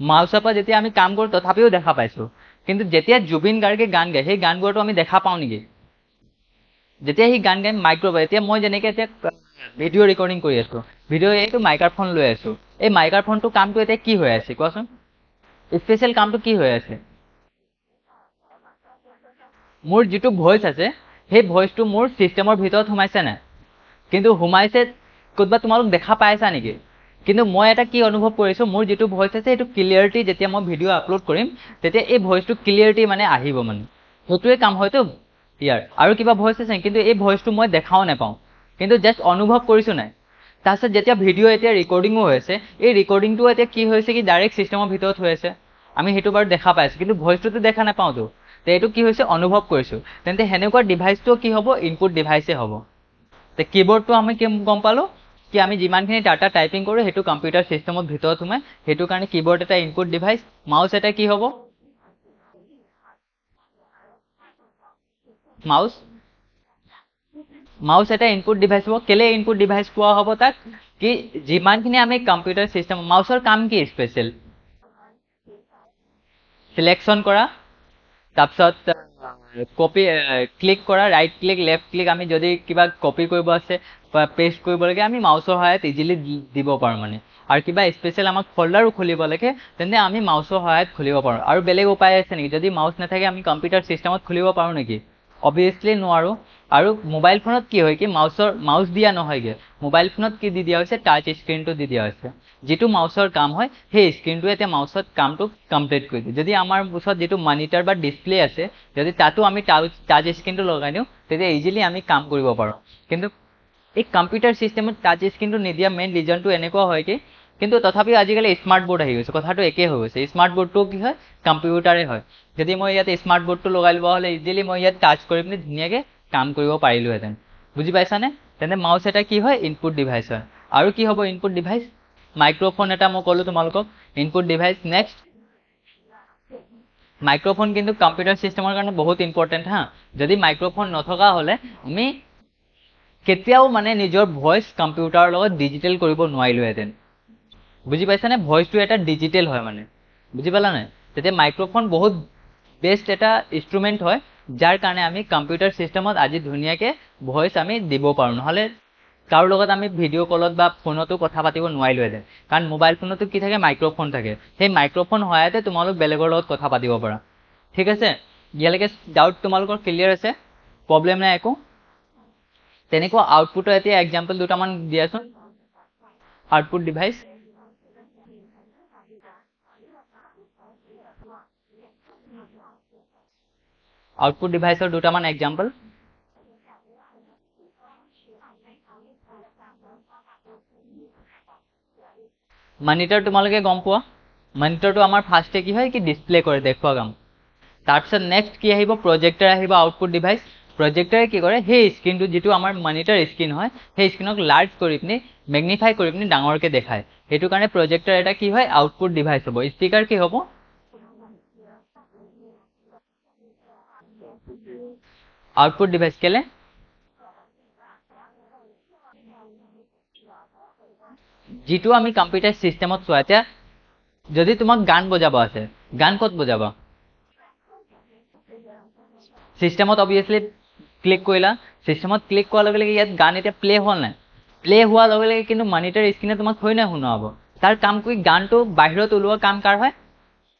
মাউচৰ পৰা যেতিয়া আমি কাম কৰোঁ তথাপিও দেখা পাইছোঁ কিন্তু যেতিয়া জুবিন গাৰ্গে গান গায় সেই গানবোৰতো আমি দেখা পাওঁ নেকি যেতিয়া সি গান গাই মাইক্ৰ'ফোন এতিয়া মই যেনেকৈ এতিয়া ভিডিঅ' ৰেকৰ্ডিং কৰি আছোঁ ভিডিঅ' এইটো মাইক্ৰ'ফোন লৈ আছোঁ এই মাইক্ৰ'ফোনটো কামটো এতিয়া কি হৈ আছে কোৱাচোন স্পেচিয়েল কামটো কি হৈ আছে মোৰ যিটো ভইচ আছে সেই ভইচটো মোৰ চিষ্টেমৰ ভিতৰত সোমাইছে নাই কিন্তু সোমাইছে ক'ৰবাত তোমালোক দেখা পাইছা নেকি কিন্তু মই এটা কি অনুভৱ কৰিছোঁ মোৰ যিটো ভইচ আছে সেইটো ক্লিয়াৰিটি যেতিয়া মই ভিডিঅ' আপলোড কৰিম তেতিয়া এই ভইচটো ক্লিয়াৰিটি মানে আহিব মানে সেইটোৱে কাম হয়তো ইয়াৰ আৰু কিবা ভইচ আছে কিন্তু এই ভইচটো মই দেখাও নাপাওঁ কিন্তু জাষ্ট অনুভৱ কৰিছোঁ নাই তাৰপিছত যেতিয়া ভিডিঅ' এতিয়া ৰেকৰ্ডিঙো হৈ আছে এই ৰেকৰ্ডিংটো এতিয়া কি হৈছে কি ডাইৰেক্ট চিষ্টেমৰ ভিতৰত হৈ আছে আমি সেইটো বাৰু দেখা পাইছোঁ কিন্তু ভইচটোতো দেখা নাপাওঁতো তে এইটো কি হৈছে অনুভৱ কৰিছোঁ তেন্তে সেনেকুৱা ডিভাইচটো কি হ'ব ইনপুট ডিভাইচে হ'ব তে কিবোৰ্ডটো আমি কি গম পালোঁ কি আমি যিমানখিনি ডাটা টাইপিং কৰোঁ সেইটো কম্পিউটাৰ চিষ্টেমত ভিতৰত সোমাই সেইটো কাৰণে কিবোৰ্ড এটা ইনপুট ডিভাইচ মাউচ এটা কি হ'ব মাউচ এটা ইনপুট ডিভাইচ হ'ব কেলে ইনপুট ডিভাইচ কোৱা হ'ব তাক কি যিমানখিনি আমি কম্পিউটাৰ চিষ্টেম মাউচৰ কাম কি স্পেচিয়েল চিলেকশ্যন কৰা তাৰপিছত কপি ক্লিক কৰা ৰাইট ক্লিক লেফ্ট ক্লিক আমি যদি কিবা কপি কৰিব আছে বা পেষ্ট কৰিব লাগে আমি মাউচৰ সহায়ত ইজিলি দিব পাৰোঁ মানে আৰু কিবা স্পেচিয়েল আমাক ফল্ডাৰো খুলিব লাগে তেন্তে আমি মাউচৰ সহায়ত খুলিব পাৰোঁ আৰু বেলেগ উপায় আছে নেকি যদি মাউচ নাথাকে আমি কম্পিউটাৰ চিষ্টেমত খুলিব পাৰোঁ নেকি অবভিয়াছলি নোৱাৰোঁ আৰু মোবাইল ফোনত কি হয় কি মাউচ দিয়া নহয়গৈ মোবাইল ফোনত কি দি দিয়া হৈছে টাচ স্ক্ৰীণটো দি দিয়া হৈছে যিটো মাউচৰ কাম হয় সেই স্ক্ৰীণটোৱে এতিয়া মাউচত কামটো কমপ্লিট কৰি দিয়ে যদি আমাৰ ওচৰত যিটো মনিটৰ বা ডিছপ্লে আছে যদি তাতো আমি টাচ স্ক্ৰীণটো লগাই দিওঁ তেতিয়া ইজিলি আমি কাম কৰিব পাৰোঁ কিন্তু এই কম্পিউটাৰ চিষ্টেমত টাচ স্ক্ৰীণটো নিদিয়া মেইন ৰিজনটো এনেকুৱা হয় কি কিন্তু তথাপিও আজিকালি স্মাৰ্ট বৰ্ড আহি গৈছে কথাটো একেই হৈ গৈছে স্মাৰ্ট বৰ্ডটোও কি হয় কম্পিউটাৰে হয় যদি মই ইয়াত স্মাৰ্ট বৰ্ডটো লগাই লোৱা হ'লে ইজিলি মই ইয়াত টাচ কৰি পিনি ধুনীয়াকৈ কাম কৰিব পাৰিলোহেঁতেন বুজি পাইছানে তেন্তে মাউচ এটা কি হয় ইনপুট ডিভাইচ হয় আৰু কি হ'ব ইনপুট ডিভাইচ মাইক্ৰ'ফোন এটা মই ক'লোঁ তোমালোকক ইনপুট ডিভাইচ নেক্সট মাইক্ৰ'ফোন কিন্তু কম্পিউটাৰ চিষ্টেমৰ কাৰণে বহুত ইম্পৰ্টেণ্ট হা যদি মাইক্ৰ'ফোন নথকা হ'লে আমি কেতিয়াও মানে নিজৰ ভইচ কম্পিউটাৰৰ লগত ডিজিটেল কৰিব নোৱাৰিলোহেঁতেন। বুজি পাইছানে? ভইচটো এটা ডিজিটেল হয় মানে, বুজি পালা নাই? তেতিয়া মাইক্ৰফোন বহুত বেষ্ট এটা ইনষ্ট্ৰুমেণ্ট হয়, যাৰ কাৰণে আমি কম্পিউটাৰ চিষ্টেমত আজি ধুনীয়াকৈ ভইচ আমি দিব পাৰোঁ। নহ'লে কাৰো লগত আমি ভিডিঅ' কলত বা ফোনতো কথা পাতিব নোৱাৰিলোহেঁতেন, কাৰণ মোবাইল ফোনতো কি থাকে, মাইক্ৰফোন থাকে। সেই মাইক্ৰফোন সহায়তে তোমালোক বেলেগৰ লগত কথা পাতিব পাৰা। ঠিক আছে, ইয়ালৈকে ডাউট তোমালোকৰ ক্লিয়াৰ আছে? প্ৰব্লেম নাই একো? তেনেকুৱা আউটপুটৰ এতিয়া এক্সাম্পল দুটামান দিয়াচোন। আউটপুট ডিভাইচ দুটামান এক্সাম্পল। মনিটৰ তোমালোকে গম পোৱা? মনিটৰটো আমাৰ ফাৰ্ষ্টে কি হয়, কি ডিছপ্লে কৰে, দেখুওৱা কাম। তাৰপিছত নেক্সট কি আহিব, প্ৰজেক্টৰ আহিব আউটপুট ডিভাইচ। প্ৰজেক্টৰে কি কৰে, সেই স্ক্ৰীনটো যিটো আমাৰ মনিটৰ স্ক্ৰীন হয়, সেই স্ক্ৰীনক লাৰ্জ কৰি পিনি মেগনিফাই কৰি পিনি ডাঙৰকৈ দেখায়। সেইটো কাৰণে প্ৰজেক্টৰ এটা কি হয়, আউটপুট ডিভাইচ হ'ব। স্পীকাৰ কি হ'ব, আউটপুট ডিভাইচ। কেলে? যিটো আমি কম্পিউটাৰ চিষ্টেমত চোৱা, এতিয়া যদি তোমাক গান বজাব আছে, গান ক'ত বজাবা? চিষ্টেমত অবভিয়াছলি ক্লিক কৰিলা। চিষ্টেমত ক্লিক কৰাৰ লগে লগে ইয়াত গান এতিয়া প্লে' হ'ল নাই? প্লে' হোৱাৰ লগে লগে কিন্তু মনিটৰ স্ক্ৰীনে তোমাক থৈ নাই শুনাব। তাৰ কাম কৰি গানটো বাহিৰত ওলোৱা কাম কাৰ হয়?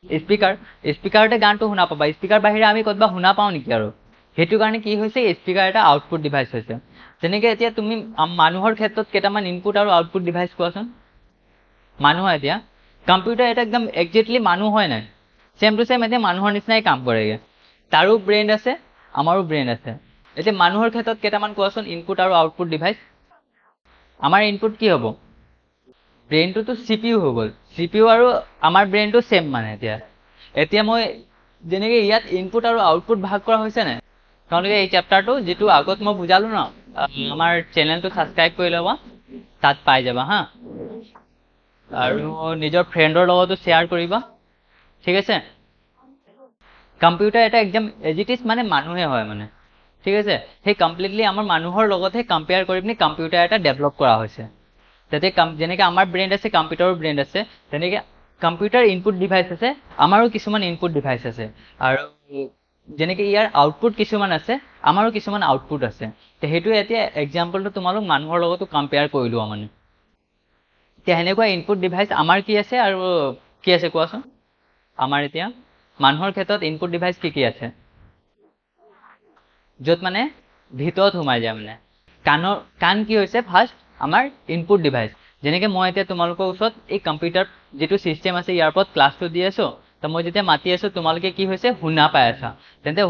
স্পীকাৰ। স্পীকাৰতে গানটো শুনা পাবা। স্পীকাৰ বাহিৰে আমি ক'ৰবাত শুনা পাওঁ নেকি আৰু? সেইটো কাৰণে কি হৈছে, স্পীকাৰ এটা আউটপুট ডিভাইচ হৈছে। যেনেকৈ এতিয়া তুমি মানুহৰ ক্ষেত্ৰত কেইটামান ইনপুট আৰু আউটপুট ডিভাইচ কোৱাচোন। মানুহ এতিয়া কম্পিউটাৰ এটা একদম একজেক্টলি মানুহ হয় নাই? ছেম টু ছেম এতিয়া মানুহৰ নিচিনাই কাম কৰেগৈ। তাৰো ব্ৰেইন আছে, আমাৰো ব্ৰেইন আছে। এতিয়া মানুহৰ ক্ষেত্ৰত কেইটামান কোৱাচোন ইনপুট আৰু আউটপুট ডিভাইচ। আমাৰ ইনপুট কি হ'ব? ব্ৰেইনটোতো চি পি ইউ হৈ গ'ল। চি পি ইউ আৰু আমাৰ ব্ৰেইনটো ছেম মানে। এতিয়া মই যেনেকৈ ইয়াত ইনপুট আৰু আউটপুট ভাগ কৰা হৈছে নাই, তোমালোকে এই চেপ্টাৰটো যিটো আগত মই বুজালোঁ ন, আমাৰ চেনেলটো ছাবস্ক্ৰাইব কৰি ল'বা, তাত পাই যাবা হা। আৰু নিজৰ ফ্ৰেণ্ডৰ লগতো শ্বেয়াৰ কৰিবা। ঠিক আছে? কম্পিউটাৰ এটা একদম এজ ইট ইজ মানে মানুহে হয় মানে। ঠিক আছে? সেই কমপ্লিটলি আমাৰ মানুহৰ লগতহে কম্পেয়াৰ কৰি পিনি কম্পিউটাৰ এটা ডেভেলপ কৰা হৈছে। যাতে যেনেকৈ আমাৰ ব্ৰেইন আছে, কম্পিউটাৰৰ ব্ৰেইন আছে, তেনেকৈ কম্পিউটাৰ ইনপুট ডিভাইচ আছে, আমাৰো কিছুমান ইনপুট ডিভাইচ আছে। আৰু যেনেকৈ ইয়াৰ আউটপুট কিছুমান আছে, আমাৰো কিছুমান আউটপুট আছে। তো সেইটোৱে এতিয়া এক্সাম্পলটো তোমালোক মানুহৰ লগতো কম্পেয়াৰ কৰি লোৱা মানে। এতিয়া সেনেকুৱা ইনপুট ডিভাইচ আমাৰ কি আছে আৰু কি আছে কোৱাচোন। আমাৰ এতিয়া মানুহৰ ক্ষেত্ৰত ইনপুট ডিভাইচ কি কি আছে? য'ত মানে ভিতৰত সোমাই যায় মানে। কাণ কি হৈছে ফাৰ্ষ্ট আমাৰ ইনপুট ডিভাইচ। যেনেকৈ মই এতিয়া তোমালোকৰ ওচৰত এই কম্পিউটাৰ যিটো ছিষ্টেম আছে, ইয়াৰ ওপৰত ক্লাছটো দি আছোঁ, তো মই যেতিয়া মাতি আছোঁ তোমালোকে কি হৈছে, শুনা পাই আছা। তেন্তে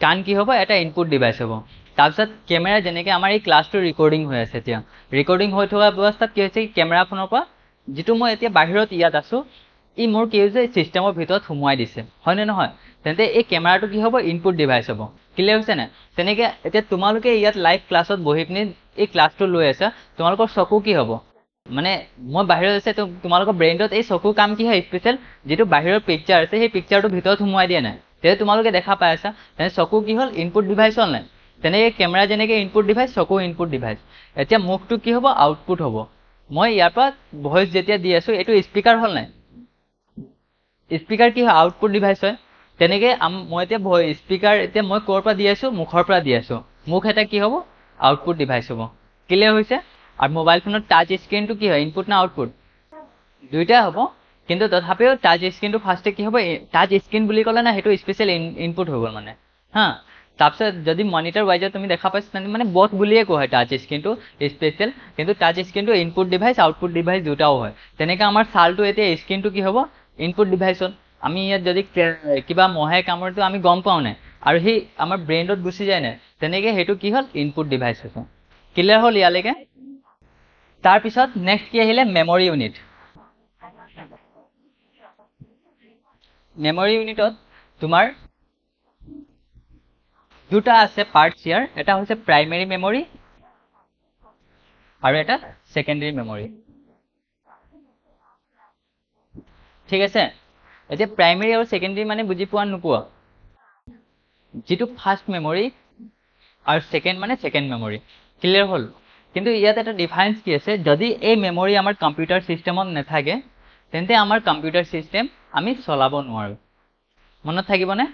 কাণ কি হ'ব, এটা ইনপুট ডিভাইচ হ'ব। তাৰপিছত কেমেৰা, যেনেকৈ আমাৰ এই ক্লাছটো ৰেকৰ্ডিং হৈ আছে, এতিয়া ৰেকৰ্ডিং হৈ থকা অৱস্থাত কি হৈছে, কেমেৰাখনৰ পৰা যিটো মই এতিয়া বাহিৰত ইয়াত আছোঁ, ই মোৰ কি হৈছে, ছিষ্টেমৰ ভিতৰত সোমোৱাই দিছে, হয়নে নহয়? তেন্তে এই কেমেৰাটো কি হ'ব, ইনপুট ডিভাইচ হ'ব। ক্লিয়াৰ হৈছে নাই? তেনেকৈ এতিয়া তোমালোকে ইয়াত লাইভ ক্লাছত বহি পিনি এই ক্লাছটো লৈ আছা, তোমালোকৰ চকু কি হ'ব, মানে মই বাহিৰত আছে, তোমালোকৰ ব্ৰেইনটোত এই চকুৰ কাম কি হয়, স্পেচিয়েল যিটো বাহিৰৰ পিকচাৰ আছে, সেই পিকচাৰটো ভিতৰত সোমোৱাই দিয়া নাই। তেতিয়া তোমালোকে দেখা পাই আছা, তেনে চকু কি হ'ল, ইনপুট ডিভাইচ হ'ল নাই? তেনেকৈ কেমেৰা যেনেকৈ ইনপুট ডিভাইচ, চকু ইনপুট ডিভাইচ। এতিয়া মুখটো কি হ'ব, আউটপুট হ'ব। মই ইয়াৰ পৰা ভইচ যেতিয়া দি আছোঁ, এইটো স্পীকাৰ হ'ল নাই? স্পীকাৰ কি হয়, আউটপুট ডিভাইচ হয়। তেনেকৈ মই এতিয়া স্পীকাৰ এতিয়া মই ক'ৰ পৰা দি আছোঁ, মুখৰ পৰা দি আছোঁ। মুখ এটা কি হ'ব, আউটপুট ডিভাইচ হ'ব। ক্লিয়াৰ হৈছে? আৰু মোবাইল ফোনত টাচ স্ক্ৰীনটো কি হয়, ইনপুট না আউটপুট? দুইটাই হ'ব, কিন্তু তথাপিও টাচ স্ক্ৰীনটো ফাৰ্ষ্টে কি হ'ব, টাচ স্ক্ৰীন বুলি ক'লে না, সেইটো স্পেচিয়েল ইনপুট হৈ গ'ল মানে হা। তাৰপিছত যদি মনিটৰ ৱাইজত তুমি দেখা পাইছা, মানে বথ বুলিয়ে কোৱা হয় টাচ স্ক্ৰীনটো স্পেচিয়েল, কিন্তু টাচ স্ক্ৰীনটো ইনপুট ডিভাইচ, আউটপুট ডিভাইচ দুটাও হয়। তেনেকৈ আমাৰ ছালটো এতিয়া স্ক্ৰীনটো কি হ'ব, ইনপুট ডিভাইচ হ'ল। আমি ইয়াত যদি কিবা মহে কামুৰিটো আমি গম পাওঁ নাই, আৰু সেই আমাৰ ব্ৰেইনত গুচি যায় নাই, তেনেকৈ সেইটো কি হ'ল, ইনপুট ডিভাইচ হৈছে। ক্লিয়াৰ হ'ল ইয়ালৈকে? তাৰপিছত নেক্সট কি আহিলে, মেমৰি ইউনিট। মেমৰি ইউনিটত তোমাৰ দুটা আছে পাৰ্টছ ইয়াৰ, এটা হৈছে প্ৰাইমেৰী মেমৰি আৰু এটা ছেকেণ্ডেৰী মেমৰি। ঠিক আছে? এতিয়া প্ৰাইমেৰী আৰু ছেকেণ্ডেৰী মানে বুজি পোৱা নোপোৱা? যিটো ফাৰ্ষ্ট মেমৰি আৰু ছেকেণ্ড মানে ছেকেণ্ড মেমৰি। ক্লিয়াৰ হ'ল? কিন্তু ইয়াত এটা ডিফাৰেঞ্চ কি আছে, যদি এই মেমৰি আমাৰ কম্পিউটাৰ ছিষ্টেমত নাথাকে তেন্তে আমাৰ কম্পিউটাৰ ছিষ্টেম আমি চলাব নোৱাৰোঁ। মনত থাকিবনে?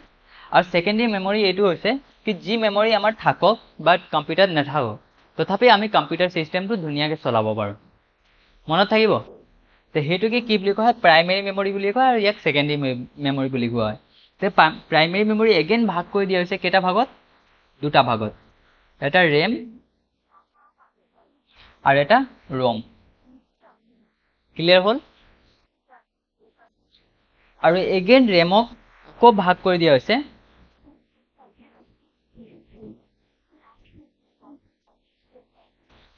আৰু ছেকেণ্ডেৰী মেমৰি এইটো হৈছে কি যি মেমৰি আমাৰ থাকক বা কম্পিউটাৰত নাথাকক তথাপি আমি কম্পিউটাৰ ছিষ্টেমটো ধুনীয়াকৈ চলাব পাৰোঁ। মনত থাকিব? তো সেইটোকে কি বুলি কোৱা হয়, প্ৰাইমেৰী মেমৰি বুলি কয়, আৰু ইয়াক ছেকেণ্ডেৰী মেমৰি বুলি কোৱা হয়। তো প্ৰাইমেৰী মেমৰি এগেইন ভাগ কৰি দিয়া হৈছে কেইটা ভাগত? দুটা ভাগত, এটা ৰেম আৰু এটা ৰম। ক্লিয়াৰ হ'ল? আৰু এগেইন ৰেমক আকৌ ভাগ কৰি দিয়া হৈছে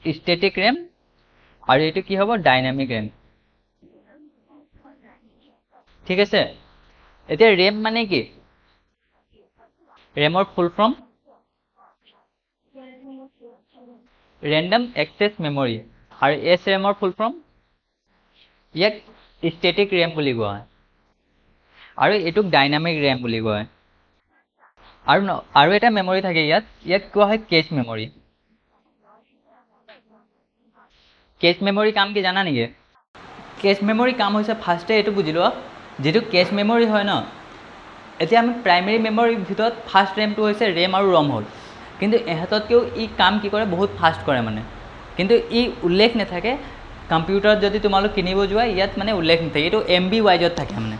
ষ্টেটিক ৰেম আৰু এইটো কি হ'ব, ডাইনামিক ৰেম। ঠিক আছে? এতিয়া ৰেম মানে কি? ৰেমৰ full form random access memory, আৰু এছ ৰেমৰ ফুল ফৰ্ম ইয়াক ষ্টেটিক ৰেম বুলি কোৱা হয়, আৰু এইটোক ডাইনামিক ৰেম বুলি কোৱা হয়। আৰু এটা মেমৰি থাকে ইয়াক কোৱা হয় কেচ মেমৰি। কেচ মেমৰি কাম কি জানা নেকি? কেচ মেমৰি কাম হৈছে, ফাৰ্ষ্টে এইটো বুজি লোৱা, যিটো কেচ মেমৰি হয় ন, এতিয়া আমি প্ৰাইমেৰী মেমৰিৰ ভিতৰত ফাৰ্ষ্ট ৰেমটো হৈছে ৰেম আৰু ৰম হ'ল, কিন্তু ইহঁততকৈও ই কাম কি কৰে, বহুত ফাষ্ট কৰে মানে, কিন্তু ই উল্লেখ নাথাকে কম্পিউটাৰত। যদি তোমালোক কিনিব যোৱা ইয়াত মানে উল্লেখ নাথাকে, এইটো MB ৱাইজত থাকে মানে।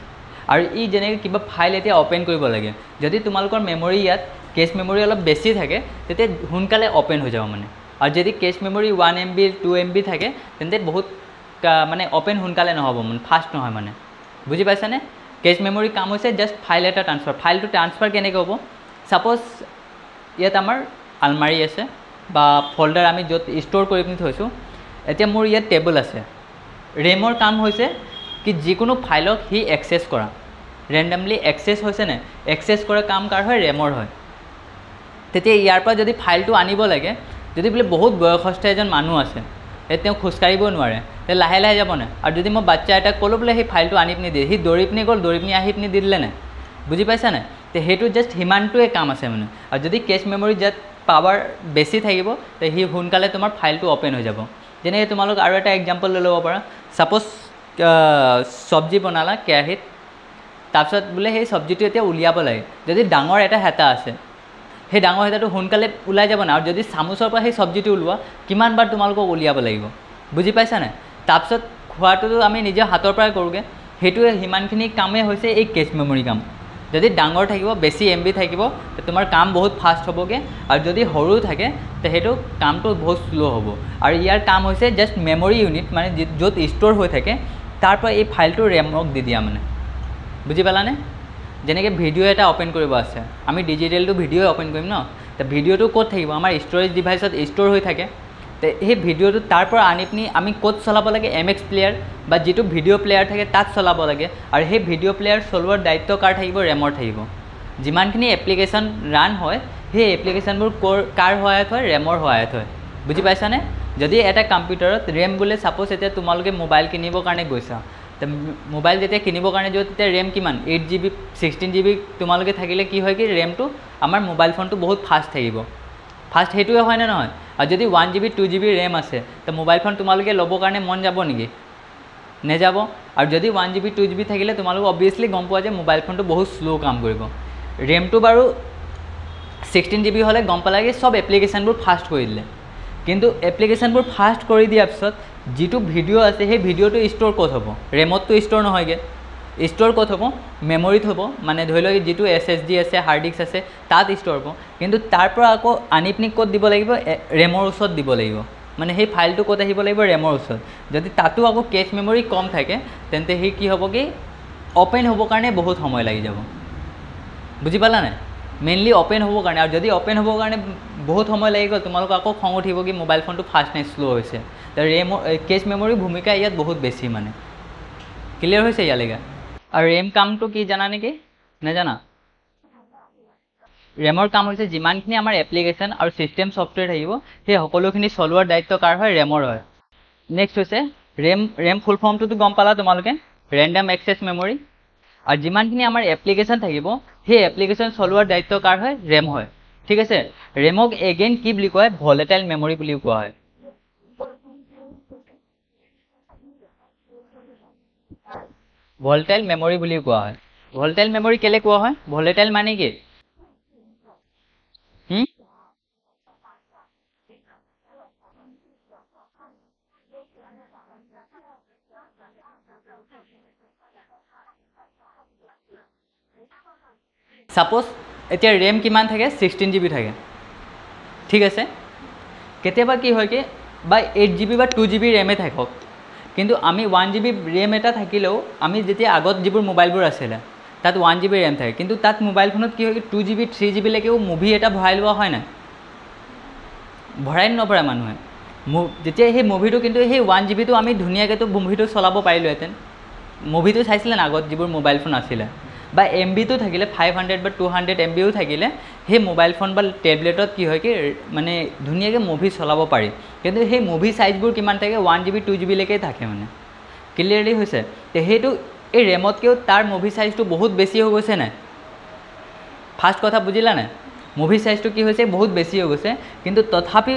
আৰু ই যেনেকৈ কিবা ফাইল এতিয়া অ'পেন কৰিব লাগে, যদি তোমালোকৰ মেমৰি ইয়াত কেচ মেমৰি অলপ বেছি থাকে তেতিয়া সোনকালে অ'পেন হৈ যাব মানে, আৰু যদি কেচ মেমৰি 1 MB 2 MB থাকে তেন্তে বহুত মানে অ'পেন সোনকালে নহ'ব মানে, ফাষ্ট নহয় মানে। বুজি পাইছানে? কেচ মেমৰি কাম হৈছে জাষ্ট ফাইল এটা ট্ৰান্সফাৰ। ফাইলটো ট্ৰান্সফাৰ কেনেকৈ হ'ব? ছাপ'জ ইয়াত আমাৰ আলমাৰী আছে বা ফল্ডাৰ আমি য'ত ষ্ট'ৰ কৰি পিনি থৈছোঁ, এতিয়া মোৰ ইয়াত টেবুল আছে। ৰেমৰ কাম হৈছে কি যিকোনো ফাইলক সি এক্সেছ কৰা, ৰেণ্ডমলি এক্সেছ হৈছেনে, এক্সেছ কৰা কাম কাৰ হয়, ৰেমৰ হয়। তেতিয়া ইয়াৰ পৰা যদি ফাইলটো আনিব লাগে, যদি বোলে বহুত বয়সস্থ এজন মানুহ আছে, তেওঁ খোজকাঢ়িব নোৱাৰে, তে লাহে লাহে যাবনে? আৰু যদি মই বাচ্চা এটাক ক'লোঁ বোলে সেই ফাইলটো আনি পিনি দিয়ে, সি দৌৰি পিনি গ'ল, দৌৰি পিনি আহি পিনি দি দিলে নাই? বুজি পাইছানে? তে সেইটো জাষ্ট সিমানটোৱে কাম আছে মানে। আৰু যদি কেচ মেমৰি যাত পাৱাৰ বেছি থাকিব তে সি সোনকালে তোমাৰ ফাইলটো অ'পেন হৈ যাব। যেনেকৈ তোমালোক আৰু এটা এক্সাম্পল লৈ ল'ব পাৰা, ছাপ'জ চব্জি বনালা কেৰাহীত, তাৰপিছত বোলে সেই চব্জিটো এতিয়া উলিয়াব লাগে, যদি ডাঙৰ এটা হেতা আছে, সেই ডাঙৰ হেতাটো সোনকালে ওলাই যাব না, আৰু যদি চামুচৰ পৰা সেই চব্জিটো ওলোৱা কিমানবাৰ তোমালোকক উলিয়াব লাগিব। বুজি পাইছানে? তাৰপিছত খোৱাটোতো আমি নিজৰ হাতৰ পৰাই কৰোঁগৈ, সেইটোৱে সিমানখিনি কামেই হৈছে এই কেচ মেমৰি কাম। যদি ডাঙৰ থাকিব, বেছি MB থাকিব, তোমাৰ কাম বহুত ফাষ্ট হ'বগৈ, আৰু যদি সৰু থাকে তে সেইটো কামটো বহুত শ্ল' হ'ব। আৰু ইয়াৰ কাম হৈছে জাষ্ট মেমৰি ইউনিট, মানে য'ত ষ্ট'ৰ হৈ থাকে তাৰ পৰা এই ফাইলটো ৰেমক দি দিয়া মানে। বুজি পালানে? যেনেকৈ ভিডিঅ' এটা অ'পেন কৰিব আছে, আমি ডিজিটেলটো ভিডিঅ' অ'পেন কৰিম ন, তো ভিডিঅ'টো ক'ত থাকিব, আমাৰ ষ্ট'ৰেজ ডিভাইচত ষ্ট'ৰ হৈ থাকে। তো সেই ভিডিঅ'টো তাৰ পৰা আনি পিনি আমি ক'ত চলাব লাগে, MX প্লেয়াৰ বা যিটো ভিডিঅ' প্লেয়াৰ থাকে তাত চলাব লাগে, আৰু সেই ভিডিঅ' প্লেয়াৰ চলোৱাৰ দায়িত্ব কাৰ থাকিব, ৰেমৰ থাকিব। যিমানখিনি এপ্লিকেশ্যন ৰান হয় সেই এপ্লিকেশ্যনবোৰ কাৰ সহায়ত হয়, ৰেমৰ সহায়ত হয়। বুজি পাইছানে? যদি এটা কম্পিউটাৰত ৰেম বোলে, ছাপ'জ এতিয়া তোমালোকে মোবাইল কিনিবৰ কাৰণে গৈছা, তো মোবাইল যেতিয়া কিনিবৰ কাৰণে যোৱা তেতিয়া ৰেম কিমান, 8 GB 16 GB তোমালোকে থাকিলে কি হয় কি, ৰেমটো আমাৰ মোবাইল ফোনটো বহুত ফাষ্ট থাকিব। ফাষ্ট সেইটোৱে হয়নে নহয়? আৰু যদি 1 GB 2 GB ৰেম আছে তো মোবাইল ফোন তোমালোকে ল'বৰ কাৰণে মন যাব নেকি? নেযাব। আৰু যদি 1 GB 2 GB থাকিলে তোমালোকে অবভিয়াছলি গম পোৱা যে মোবাইল ফোনটো বহুত শ্ল' কাম কৰিব। ৰেমটো বাৰু 16 GB হ'লে গম পালাগে চব এপ্লিকেশ্যনবোৰ ফাষ্ট কৰি দিলে, কিন্তু এপ্লিকেশ্যনবোৰ ফাষ্ট কৰি দিয়াৰ পিছত যিটো ভিডিঅ' আছে সেই ভিডিঅ'টো ষ্ট'ৰ ক'ত হ'ব? ৰেমতটো ষ্ট'ৰ নহয়গৈ। ষ্ট'ৰ ক'ত হ'ব? মেমৰিত হ'ব, মানে ধৰি লওক যিটো SSD আছে, হাৰ্ড ডিস্ক আছে তাত ষ্ট'ৰ হ'ব। কিন্তু তাৰ পৰা আকৌ আনি পিনি ক'ত দিব লাগিব? ৰেমৰ ওচৰত দিব লাগিব, মানে সেই ফাইলটো ক'ত আহিব লাগিব? ৰেমৰ ওচৰত। যদি তাতো আকৌ কেচ মেমৰি কম থাকে তেন্তে সেই কি হ'ব কি, অ'পেন হ'বৰ কাৰণে বহুত সময় লাগি যাব। বুজি পালা নাই? মেইনলি অ'পেন হ'বৰ কাৰণে, আৰু যদি অ'পেন হ'বৰ কাৰণে বহুত সময় লাগি গ'ল তোমালোক আকৌ খং উঠিব কি মোবাইল ফোনটো ফাষ্ট নে শ্ল' হৈছে। তো কেচ মেমৰিৰ ভূমিকা ইয়াত বহুত বেছি মানে। ক্লিয়াৰ হৈছে ইয়ালৈকে? আৰু ৰেম কামটো কি জানা নেকি? নাজানা? ৰেমৰ কাম হৈছে যিমানখিনি আমাৰ এপ্লিকেশ্যন আৰু ছিষ্টেম ছফ্টৱেৰ থাকিব সেই সকলোখিনি চলোৱাৰ দায়িত্ব কাৰ হয়? ৰেমৰ হয়। নেক্সট হৈছে ৰেম ফুল ফৰ্মটোতো গম পালা তোমালোকে, ৰেণ্ডম এক্সেছ মেমৰি। আৰু যিমানখিনি আমাৰ এপ্লিকেশ্যন থাকিব সেই এপ্লিকেশ্যন চলোৱাৰ দায়িত্ব কাৰ হয়? ৰেম হয়। ঠিক আছে? ৰেমক এগেইন কি বুলি কয়? ভলেটাইল মেমৰি বুলিও কোৱা হয়। ভলটাইল মেমৰি বুলি কোৱা হয়। ভলটাইল মেমৰি কেলে কোৱা হয়? ভলটাইল মানে কি? সাপোজ এতিয়া ৰেম কিমান থাকে? 16 GB থাকে, ঠিক আছে। কেতিয়াবা কি হয় কি বা 8 GB বা 2 GB ৰেমে থাকক, কিন্তু আমি 1 GB ৰেম এটা থাকিলেও আমি যেতিয়া আগত যিবোৰ মোবাইলবোৰ আছিলে তাত 1 GB ৰেম থাকে, কিন্তু তাত মোবাইলখনত কি হয় কি 2 GB 3 GB লৈকেও মুভি এটা ভৰাই লোৱা হয় নাই? ভৰাই নভৰাই মানুহে যেতিয়া সেই মুভিটো, কিন্তু সেই 1 GBটো আমি ধুনীয়াকৈতো মুভিটো চলাব পাৰিলোহেঁতেন। মুভিটো চাইছিলে না আগত যিবোৰ মোবাইল ফোন আছিলে, বা MBটো থাকিলে 500 বা 200 MBও থাকিলে সেই মোবাইল ফোন বা টেবলেটত কি হয় কি মানে ধুনীয়াকৈ মুভি চলাব পাৰি। কিন্তু সেই মুভি চাইজবোৰ কিমান থাকে? 1 GB 2 GB লৈকে থাকে মানে। ক্লিয়াৰলি হৈছে? তো সেইটো এই ৰেমতকৈও তাৰ মুভি চাইজটো বহুত বেছি হৈ গৈছে নাই? ফাৰ্ষ্ট কথা বুজিলা নাই? মুভি চাইজটো কি হৈছে? বহুত বেছি হৈ গৈছে, কিন্তু তথাপি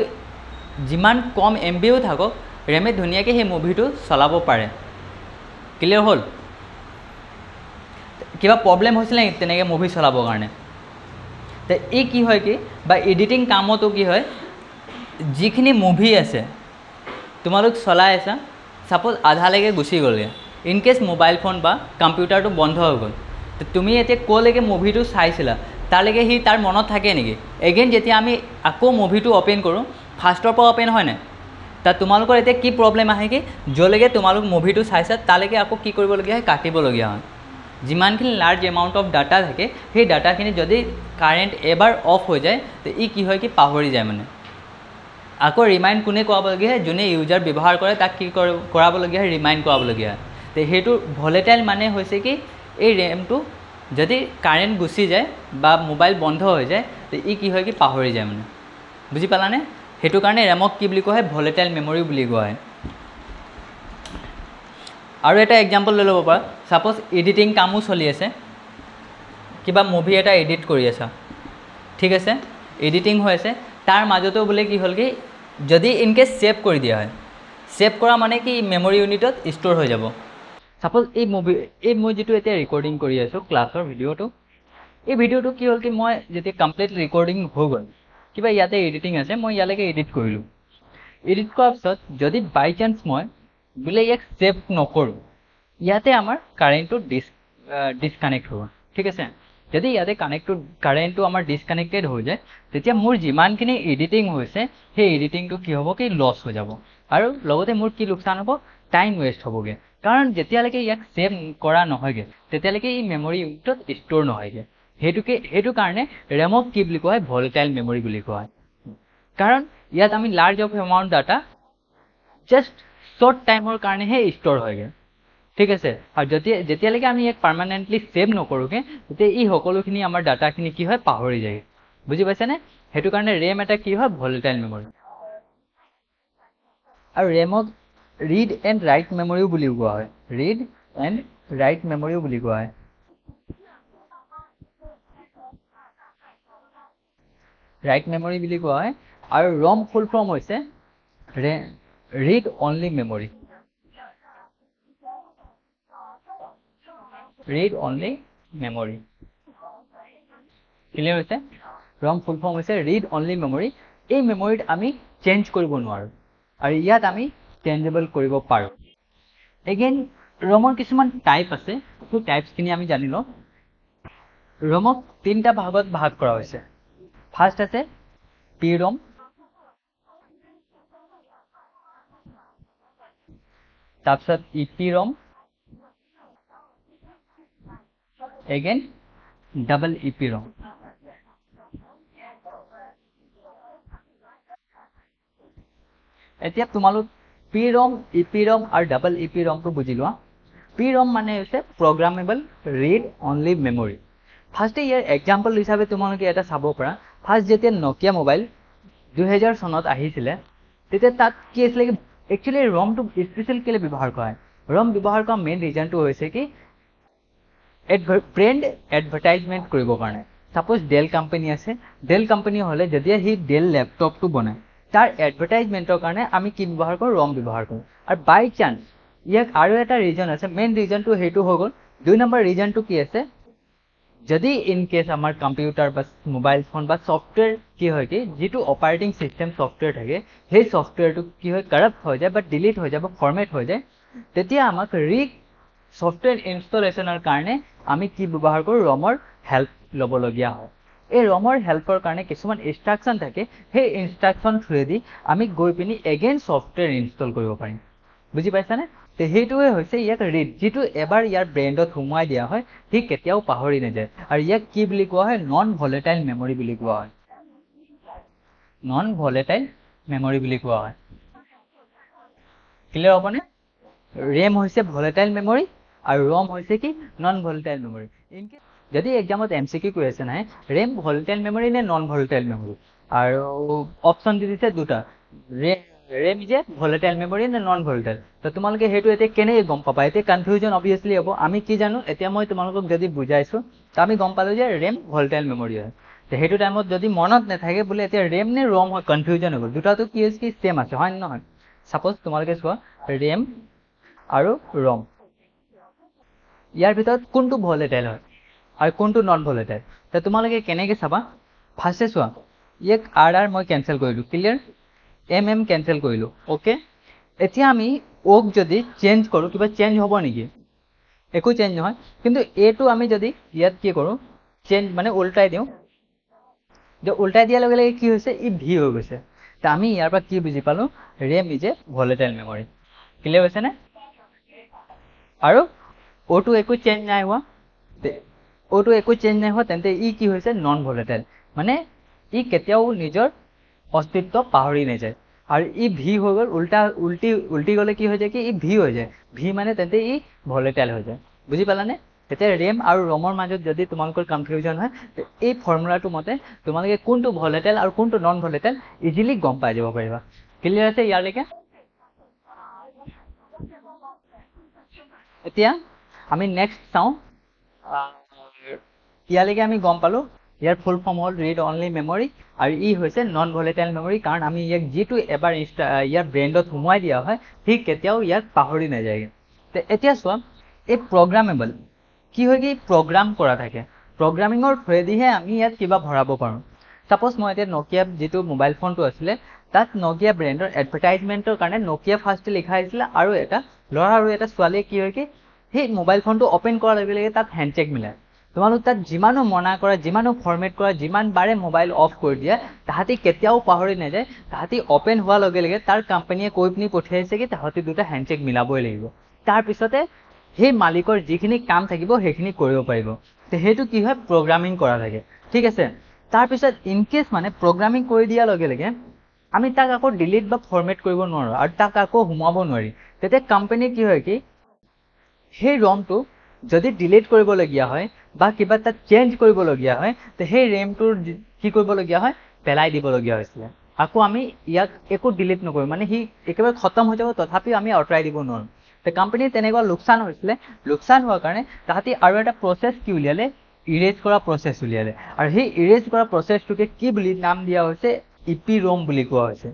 যিমান কম MBও থাকক ৰেমে ধুনীয়াকৈ সেই মুভিটো চলাব পাৰে। ক্লিয়াৰ হ'ল? কিবা প্ৰব্লেম হৈছিলে নেকি তেনেকৈ মুভি চলাবৰ কাৰণে? তো এই কি হয় কি বা এডিটিং কামতো কি হয়, যিখিনি মুভি আছে তোমালোক চলাই আছা, ছাপোজ আধালৈকে গুচি গ'লগৈ, ইনকেছ মোবাইল ফোন বা কম্পিউটাৰটো বন্ধ হৈ গ'ল, তো তুমি এতিয়া ক'লৈকে মুভিটো চাইছিলা তালৈকে সি তাৰ মনত থাকে নেকি? এগেইন যেতিয়া আমি আকৌ মুভিটো অ'পেন কৰোঁ, ফাৰ্ষ্টৰ পৰা অ'পেন হয় নাই? তাত তোমালোকৰ এতিয়া কি প্ৰব্লেম আহে কি য'লৈকে তোমালোক মুভিটো চাইছা তালৈকে আকৌ কি কৰিবলগীয়া হয়? কাটিবলগীয়া হয়। যিমানখিনি লাৰ্জ এমাউণ্ট অফ ডাটা থাকে সেই ডাটাখিনি যদি কাৰেণ্ট এবাৰ অফ হৈ যায় তো ই কি হয় কি পাহৰি যায় মানে। আকৌ ৰিমাইণ্ড কোনে কৰাবলগীয়া হয়? যোনে ইউজাৰ ব্যৱহাৰ কৰে তাক কি কৰাবলগীয়া হয়? ৰিমাইণ্ড কৰাবলগীয়া হয়। তো সেইটো ভলেটাইল মানে হৈছে কি এই ৰেমটো যদি কাৰেণ্ট গুচি যায় বা মোবাইল বন্ধ হৈ যায় তো ই কি হয় কি পাহৰি যায় মানে। বুজি পালানে? সেইটো কাৰণে ৰেমক কি বুলি কোৱা হয়? ভলেটাইল মেমৰি বুলি কোৱা হয়। আৰু এটা এক্সাম্পল লৈ ল'ব পাৰা, ছাপ'জ এডিটিং কামো চলি আছে, কিবা মুভি এটা এডিট কৰি আছা, ঠিক আছে, এডিটিং হৈ আছে, তাৰ মাজতো বোলে কি হ'ল কি যদি ইনকেছ ছেভ কৰি দিয়া হয়, ছেভ কৰা মানে কি মেমৰি ইউনিটত ষ্ট'ৰ হৈ যাব। ছাপ'জ এই মই যিটো এতিয়া ৰেকৰ্ডিং কৰি আছোঁ ক্লাছৰ ভিডিঅ'টো, এই ভিডিঅ'টো কি হ'ল কি মই যেতিয়া কমপ্লিট ৰেকৰ্ডিং হৈ গ'ল, কিবা ইয়াতে এডিটিং আছে, মই ইয়ালৈকে এডিট কৰিলোঁ। এডিট কৰাৰ পিছত যদি বাই চান্স মই বোলে ইয়াক ছেভ নকৰোঁ, ইয়াতে আমাৰ কাৰেণ্টটো ডিছকানেক্ট হ'ব, ঠিক আছে। যদি ইয়াতে কাৰেণ্টটো আমাৰ ডিছকানেক্টেড হৈ যায় তেতিয়া মোৰ যিমানখিনি এডিটিং হৈছে সেই এডিটিংটো কি হ'ব কি লছ হৈ যাব, আৰু লগতে মোৰ কি লোকচান হ'ব? টাইম ৱেষ্ট হ'বগৈ। কাৰণ যেতিয়ালৈকে ইয়াক ছেভ কৰা নহয়গৈ তেতিয়ালৈকে এই মেমৰি ইউনিটত ষ্ট'ৰ নহয়গৈ। সেইটো কাৰণে ৰেমক কি বুলি কোৱা হয়? ভলেটাইল মেমৰি বুলি কোৱা হয়। কাৰণ ইয়াত আমি large of amount data just short টাইমৰ কাৰণেহে ষ্ট'ৰ হয়গৈ, ঠিক আছে। আৰু যেতিয়ালৈকে আমি ইয়াক পাৰ্মানেণ্টলি ছেভ নকৰোঁগৈ তেতিয়া এই সকলোখিনি আমাৰ ডাটাখিনি কি হয়? পাহৰি যায়। বুজি পাইছেনে? সেইটো কাৰণে ৰেম এটা কি হয়? Volatile memory. আৰু ৰেমক ৰিড এণ্ড ৰাইট মেমৰিও বুলি কোৱা হয়। ৰিড এণ্ড ৰাইট মেমৰিও বুলি কোৱা হয়। ৰাইট মেমৰি বুলি কোৱা হয়। আৰু ৰম ফুল ফৰ্ম হৈছে read only memory. Read only memory. Clear হৈছে? ৰম ফুল ফৰ্ম হৈছে ৰিড অনলি মেমৰি। এই মেমৰিত আমি চেঞ্জ কৰিব নোৱাৰোঁ, আৰু ইয়াত আমি চেঞ্জেবল কৰিব পাৰোঁ। এগেইন ৰমৰ কিছুমান টাইপ আছে, সেই টাইপছখিনি আমি জানি লওঁ। ৰমক 3টা ভাগত ভাগ কৰা হৈছে। ফাৰ্ষ্ট আছে পি ৰম, তাৰপিছত ইপি ৰম, এগেইন ডাবল ইপি ৰম। এতিয়া তোমালোক পি ৰম, ইপি ৰম আৰু ডাবল ইপি ৰমটো বুজি লোৱা। পি ৰম মানে হৈছে প্ৰগ্ৰামেবল ৰিড অনলি মেমৰি। ফাৰ্ষ্টে ইয়াৰ এক্সাম্পল হিচাপে তোমালোকে এটা চাব পাৰা। ফাৰ্ষ্ট যেতিয়া নকিয়া মোবাইল 2000 চনত আহিছিলে তেতিয়া তাত কি আছিলে কি একচুৱেলি ৰমটো স্পেচিয়েল কেলৈ ব্যৱহাৰ কৰা হয়? ৰম ব্যৱহাৰ কৰা মেইন ৰিজনটো হৈছে কি ব্ৰেণ্ড এডভাৰটাইজমেণ্ট কৰিবৰ কাৰণে। ছাপ'জ ডেল কোম্পানী আছে, ডেল কোম্পানী হ'লে যেতিয়া সি ডেল লেপটপটো বনায় তাৰ এডভাৰটাইজমেণ্টৰ কাৰণে আমি কি ব্যৱহাৰ কৰোঁ? ৰম ব্যৱহাৰ কৰোঁ। আৰু বাই চান্স ইয়াক আৰু এটা ৰিজন আছে, মেইন ৰিজনটো সেইটো হৈ গ'ল। 2 নম্বৰ ৰিজনটো কি আছে, যদি ইন কেছ আমাৰ কম্পিউটাৰ বা মোবাইল ফোন বা ছফ্টৱেৰ কি হয় কি যিটো অপাৰেটিং চিষ্টেম ছফ্টৱেৰ থাকে সেই ছফ্টৱেৰটো কি হয় কাৰাপ্ট হৈ যায় বা ডিলিট হৈ যায় বা ফৰ্মেট হৈ যায়, তেতিয়া আমাক ছফ্টৱেৰ ইনষ্টলেশ্যনৰ কাৰণে আমি কি ব্যৱহাৰ কৰোঁ, ৰমৰ হেল্প ল'বলগীয়া হয়। এই ৰমৰ হেল্পৰ কাৰণে কিছুমান ইনষ্ট্ৰাকশ্যন থাকে, সেই ইনষ্ট্ৰাকশ্যন থ্ৰুৱেদি আমি গৈ পিনি এগেইন ছফ্টৱেৰ ইনষ্টল কৰিব পাৰিম। বুজি পাইছানে? সেইটোৱে হৈছে ইয়াক ৰিড, যিটো এবাৰ ইয়াৰ ব্ৰেইনত সোমোৱাই দিয়া হয় সি কেতিয়াও পাহৰি নাযায়। আৰু ইয়াক কি বুলি কোৱা হয়, নন ভলেটাইল মেমৰি বুলি কোৱা হয়। নন ভলেটাইল মেমৰি বুলি কোৱা হয়। ক্লিয়াৰ হ'বনে? ৰেম হৈছে ভলেটাইল মেমৰি আৰু ৰম হৈছে কি নন ভলেটাইল মেমৰি। যদি এক্সামত MCQ কুৱেশ্যন আহে ৰেম ভলেটাইল মেমৰি নে নন ভলেটাইল মেমৰি, আৰু অপশ্যন দি দিছে দুটা, RAM is a volatile memory নে নন ভলেটাইল। তো তোমালোকে সেইটো এতিয়া কেনেকৈ গম পাবা, এতিয়া কনফিউজন অবভিয়াছলি হ'ব। আমি কি জানো, এতিয়া মই তোমালোকক যদি বুজাইছোঁ তো আমি গম পালোঁ যে ৰেম ভলেটাইল মেমৰি হয়। তো সেইটো টাইমত যদি মনত নাথাকে বোলে এতিয়া ৰেম নে ৰম হয়, কনফিউজন হৈ গ'ল। দুটাটো কি হৈছে কি ছেম আছে, হয় নে নহয়? ছাপ'জ তোমালোকে চোৱা ৰেম আৰু ৰম, ইয়াৰ ভিতৰত কোনটো ভলেটাইল হয় আৰু কোনটো নন ভলেটাইল। তো তোমালোকে কেনেকৈ চাবা, ফাৰ্ষ্টে চোৱা ইয়াক R মই কেঞ্চেল কৰিলোঁ, ক্লিয়াৰ, M কেঞ্চেল কৰিলোঁ, অ'কে। এতিয়া আমি অ'ক যদি চেঞ্জ কৰোঁ কিবা চেঞ্জ হ'ব নেকি, একো চেঞ্জ নহয়। কিন্তু এটো আমি যদি ইয়াত কি কৰোঁ, চেঞ্জ মানে উল্টাই দিওঁ, যে উল্টাই দিয়াৰ লগে লগে কি হৈছে, ই ভি হৈ গৈছে। তো আমি ইয়াৰ পৰা কি বুজি পালোঁ, RAM is a volatile memory. Clear হৈছেনে? আৰু অ'টো একো চেঞ্জ নাই হোৱা, অ'টো একো চেঞ্জ নাই হোৱা, তেন্তে ই কি হৈছে, নন ভলেটাইল, মানে ই কেতিয়াও নিজৰ অস্তিত্ব পাহৰি নাযায়। আৰু ই ভি হৈ গ'ল, উল্টি গ'লে কি হৈ যায় কি ই ভি হৈ যায়, ভি মানে তেন্তে ই ভলেটাইল হৈ যায়। বুজি পালানে? তেতিয়া ৰেম আৰু ৰমৰ মাজত যদি তোমালোকৰ কনফিউজন হয়, এই ফৰ্মুলাটো মতে তোমালোকে কোনটো ভলেটাইল আৰু কোনটো নন ভলেটাইল ইজিলি গম পাই যাব পাৰিবা। ক্লিয়াৰ আছে ইয়ালৈকে? এতিয়া আমি নেক্সট চাওঁ, ইয়ালৈকে আমি গম পালোঁ ইয়াৰ ফুল ফৰ্ম হ'ল ৰিড অনলি মেমৰি, আৰু ই হৈছে নন ভলেটাইল মেমৰি, কাৰণ আমি ইয়াক যিটো এবাৰ ইয়াৰ ব্ৰেইনত সোমোৱাই দিয়া হয় সি কেতিয়াও ইয়াক পাহৰি নাযায়গৈ। তো এতিয়া চোৱা এই প্ৰগ্ৰামেবল কি হয় কি প্ৰগ্ৰাম কৰা থাকে, প্ৰগ্ৰামিঙৰ থ্ৰুৱেদিহে আমি ইয়াত কিবা ভৰাব পাৰোঁ। ছাপ'জ মই এতিয়া নকিয়া যিটো মোবাইল ফোনটো আছিলে তাত নকিয়া ব্ৰেণ্ডৰ এডভাৰটাইজমেণ্টৰ কাৰণে নকিয়া ফাৰ্ষ্ট লিখা হৈছিলে, আৰু এটা ল'ৰা আৰু এটা ছোৱালীয়ে কি হয় কি সেই মোবাইল ফোনটো অ'পেন কৰাৰ লগে লগে তাত হেণ্ডছেক মিলায়। তোমালোক তাত যিমানো মনা কৰা, যিমানো ফৰ্মেট কৰা, যিমান বাৰে মোবাইল অফ কৰি দিয়া, তাহাঁতি কেতিয়াও পাহৰি নাযায়, তাহাঁতি অ'পেন হোৱাৰ লগে লগে তাৰ কোম্পানীয়ে কৈ পিনি পঠিয়াইছে কি তাহাঁতি দুটা হেণ্ডছেক মিলাবই লাগিব, তাৰপিছতে সেই মালিকৰ যিখিনি কাম থাকিব সেইখিনি কৰিব পাৰিব। তো সেইটো কি হয়, প্ৰগ্ৰামিং কৰা থাকে, ঠিক আছে। তাৰপিছত ইনকেছ মানে প্ৰগ্ৰামিং কৰি দিয়াৰ লগে লগে আমি তাক আকৌ ডিলিট বা ফৰ্মেট কৰিব নোৱাৰোঁ, আৰু তাক আকৌ সোমাব নোৱাৰি। তেতিয়া কোম্পানী কি হয় কি সেই ৰমটো যদি ডিলিট কৰিবলগীয়া হয় বা কিবা তাত চেঞ্জ কৰিবলগীয়া হয়, তো সেই ৰেমটোৰ কি কৰিবলগীয়া হয়, পেলাই দিবলগীয়া হৈছিলে। আকৌ আমি ইয়াক একো ডিলিট নকৰোঁ, মানে সি একেবাৰে খতম হৈ যাব তথাপিও আমি আঁতৰাই দিব নোৱাৰোঁ। তো কোম্পানীৰ তেনেকুৱা লোকচান হৈছিলে, লোকচান হোৱাৰ কাৰণে তাহাঁতি আৰু এটা প্ৰচেছ কি উলিয়ালে, ইৰেজ কৰা প্ৰচেছ উলিয়ালে। আৰু সেই ইৰেজ কৰা প্ৰচেছটোকে কি বুলি নাম দিয়া হৈছে, EPROM বুলি কোৱা হৈছে।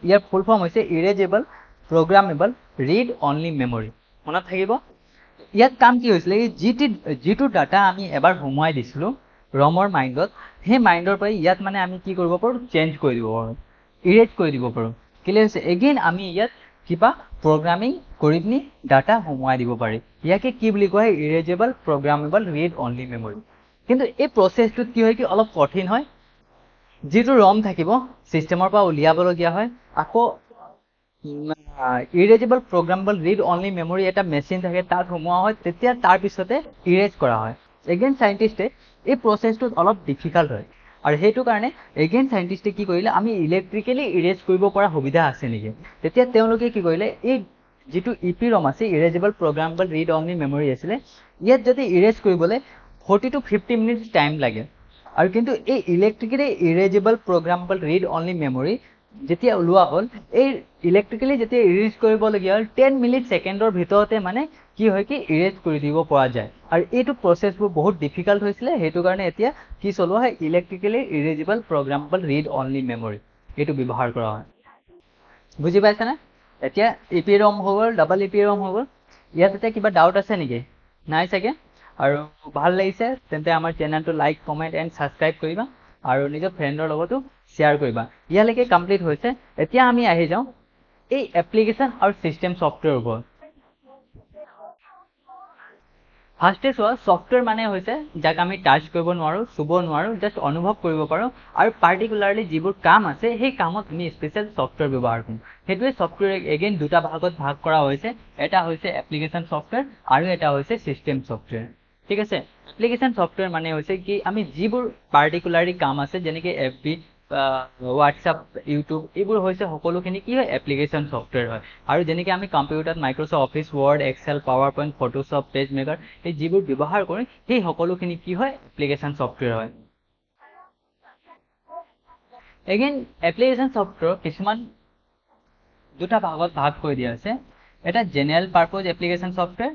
ইয়াৰ ফুল ফৰ্ম হৈছে erasable programmable read only memory. মনত থাকিব। ইয়াত কাম কি হৈছিলে, যিটো ডাটা আমি এবাৰ সোমোৱাই দিছিলোঁ ৰমৰ মাইণ্ডত, সেই মাইণ্ডৰ পৰা ইয়াত মানে আমি কি কৰিব পাৰোঁ, চেঞ্জ কৰি দিব পাৰোঁ, ইৰেজ কৰি দিব পাৰোঁ। ক্লিয়াৰ হৈছে? এগেইন আমি ইয়াত কিবা প্ৰগ্ৰামিং কৰি পিনি ডাটা সোমোৱাই দিব পাৰি। ইয়াকে কি বুলি কোৱা হয়, erasable programmable read only memory. কিন্তু এই প্ৰচেছটোত কি হয় কি অলপ কঠিন হয়, যিটো ৰম থাকিব ছিষ্টেমৰ পৰা উলিয়াবলগীয়া হয়, আকৌ erasable programmable read only memory এটা মেচিন থাকে তাত সোমোৱা হয়, তেতিয়া তাৰপিছতে ইৰেজ কৰা হয়। এগেইন চাইণ্টিষ্টে এই প্ৰচেছটোত অলপ ডিফিকাল্ট হয়, আৰু সেইটো কাৰণে এগেইন চাইণ্টিষ্টে কি কৰিলে, আমি ইলেক্ট্ৰিকেলি ইৰেজ কৰিব পৰা সুবিধা আছে নেকি, তেতিয়া তেওঁলোকে কি কৰিলে, এই যিটো EPROM আছে erasable programmable read only memory আছিলে, ইয়াত যদি ইৰেজ কৰিবলৈ 40 to 50 মিনিটছ টাইম লাগে। আৰু কিন্তু এই electrically erasable programmable read only memory যেতিয়া ওলোৱা হ'ল, এই ইলেক্ট্ৰিকেলি যেতিয়া ইৰেজ কৰিবলগীয়া হ'ল 10 মিলি ছেকেণ্ডৰ ভিতৰতে মানে কি হয় কি ইৰেজ কৰি দিব পৰা যায়। আৰু এইটো প্ৰচেছবোৰ বহুত ডিফিকাল্ট হৈছিলে, সেইটো কাৰণে এতিয়া কি চলোৱা হয়, electrically erasable programmable read only memory এইটো ব্যৱহাৰ কৰা হয়। বুজি পাইছেনে? এতিয়া EPROM হৈ গ'ল, ডাবল EPROM হৈ গ'ল। ইয়াত এতিয়া কিবা ডাউট আছে নেকি? নাই চাগে। আৰু ভাল লাগিছে তেন্তে আমাৰ চেনেলটো লাইক, কমেণ্ট এণ্ড ছাবস্ক্ৰাইব কৰিবা আৰু নিজৰ ফ্ৰেণ্ডৰ লগতো শ্বেয়াৰ কৰিবা। ইয়ালৈকে কমপ্লিট হৈছে। এতিয়া আমি আহি যাওঁ এই এপ্লিকেশ্যন আৰু ছিষ্টেম ছফ্টৱেৰৰ ওপৰত। ফাৰ্ষ্টে চোৱা, ছফ্টৱেৰ মানে হৈছে যাক আমি টাচ কৰিব নোৱাৰোঁ, চুব নোৱাৰোঁ, জাষ্ট অনুভৱ কৰিব পাৰোঁ আৰু পাৰ্টিকুলাৰলি যিবোৰ কাম আছে সেই কামত আমি স্পেচিয়েল ছফ্টৱেৰ ব্যৱহাৰ কৰোঁ। সেইটোৱে ছফ্টৱেৰ এগেইন দুটা ভাগত ভাগ কৰা হৈছে। এটা হৈছে এপ্লিকেশ্যন ছফ্টৱেৰ আৰু এটা হৈছে ছিষ্টেম ছফ্টৱেৰ। ঠিক আছে। এপ্লিকেশ্যন ছফ্টৱেৰ মানে হৈছে কি আমি যিবোৰ পাৰ্টিকুলাৰলি কাম আছে যেনেকৈ FB, হোৱাটছআপ, ইউটিউব, এইবোৰ হৈছে সকলোখিনি কি হয় এপ্লিকেশ্যন ছফ্টৱেৰ হয়। আৰু যেনেকৈ আমি কম্পিউটাৰত Microsoft Office, Word, Excel, PowerPoint, Photoshop, PageMaker এই যিবোৰ ব্যৱহাৰ কৰোঁ সেই সকলোখিনি কি হয় এপ্লিকেশ্যন ছফ্টৱেৰ হয়। এগেইন এপ্লিকেশ্যন ছফ্টৱেৰ কিছুমান দুটা ভাগত ভাগ কৰি দিয়া হৈছে। এটা জেনেৰেল পাৰ্পজ এপ্লিকেশ্যন ছফ্টৱেৰ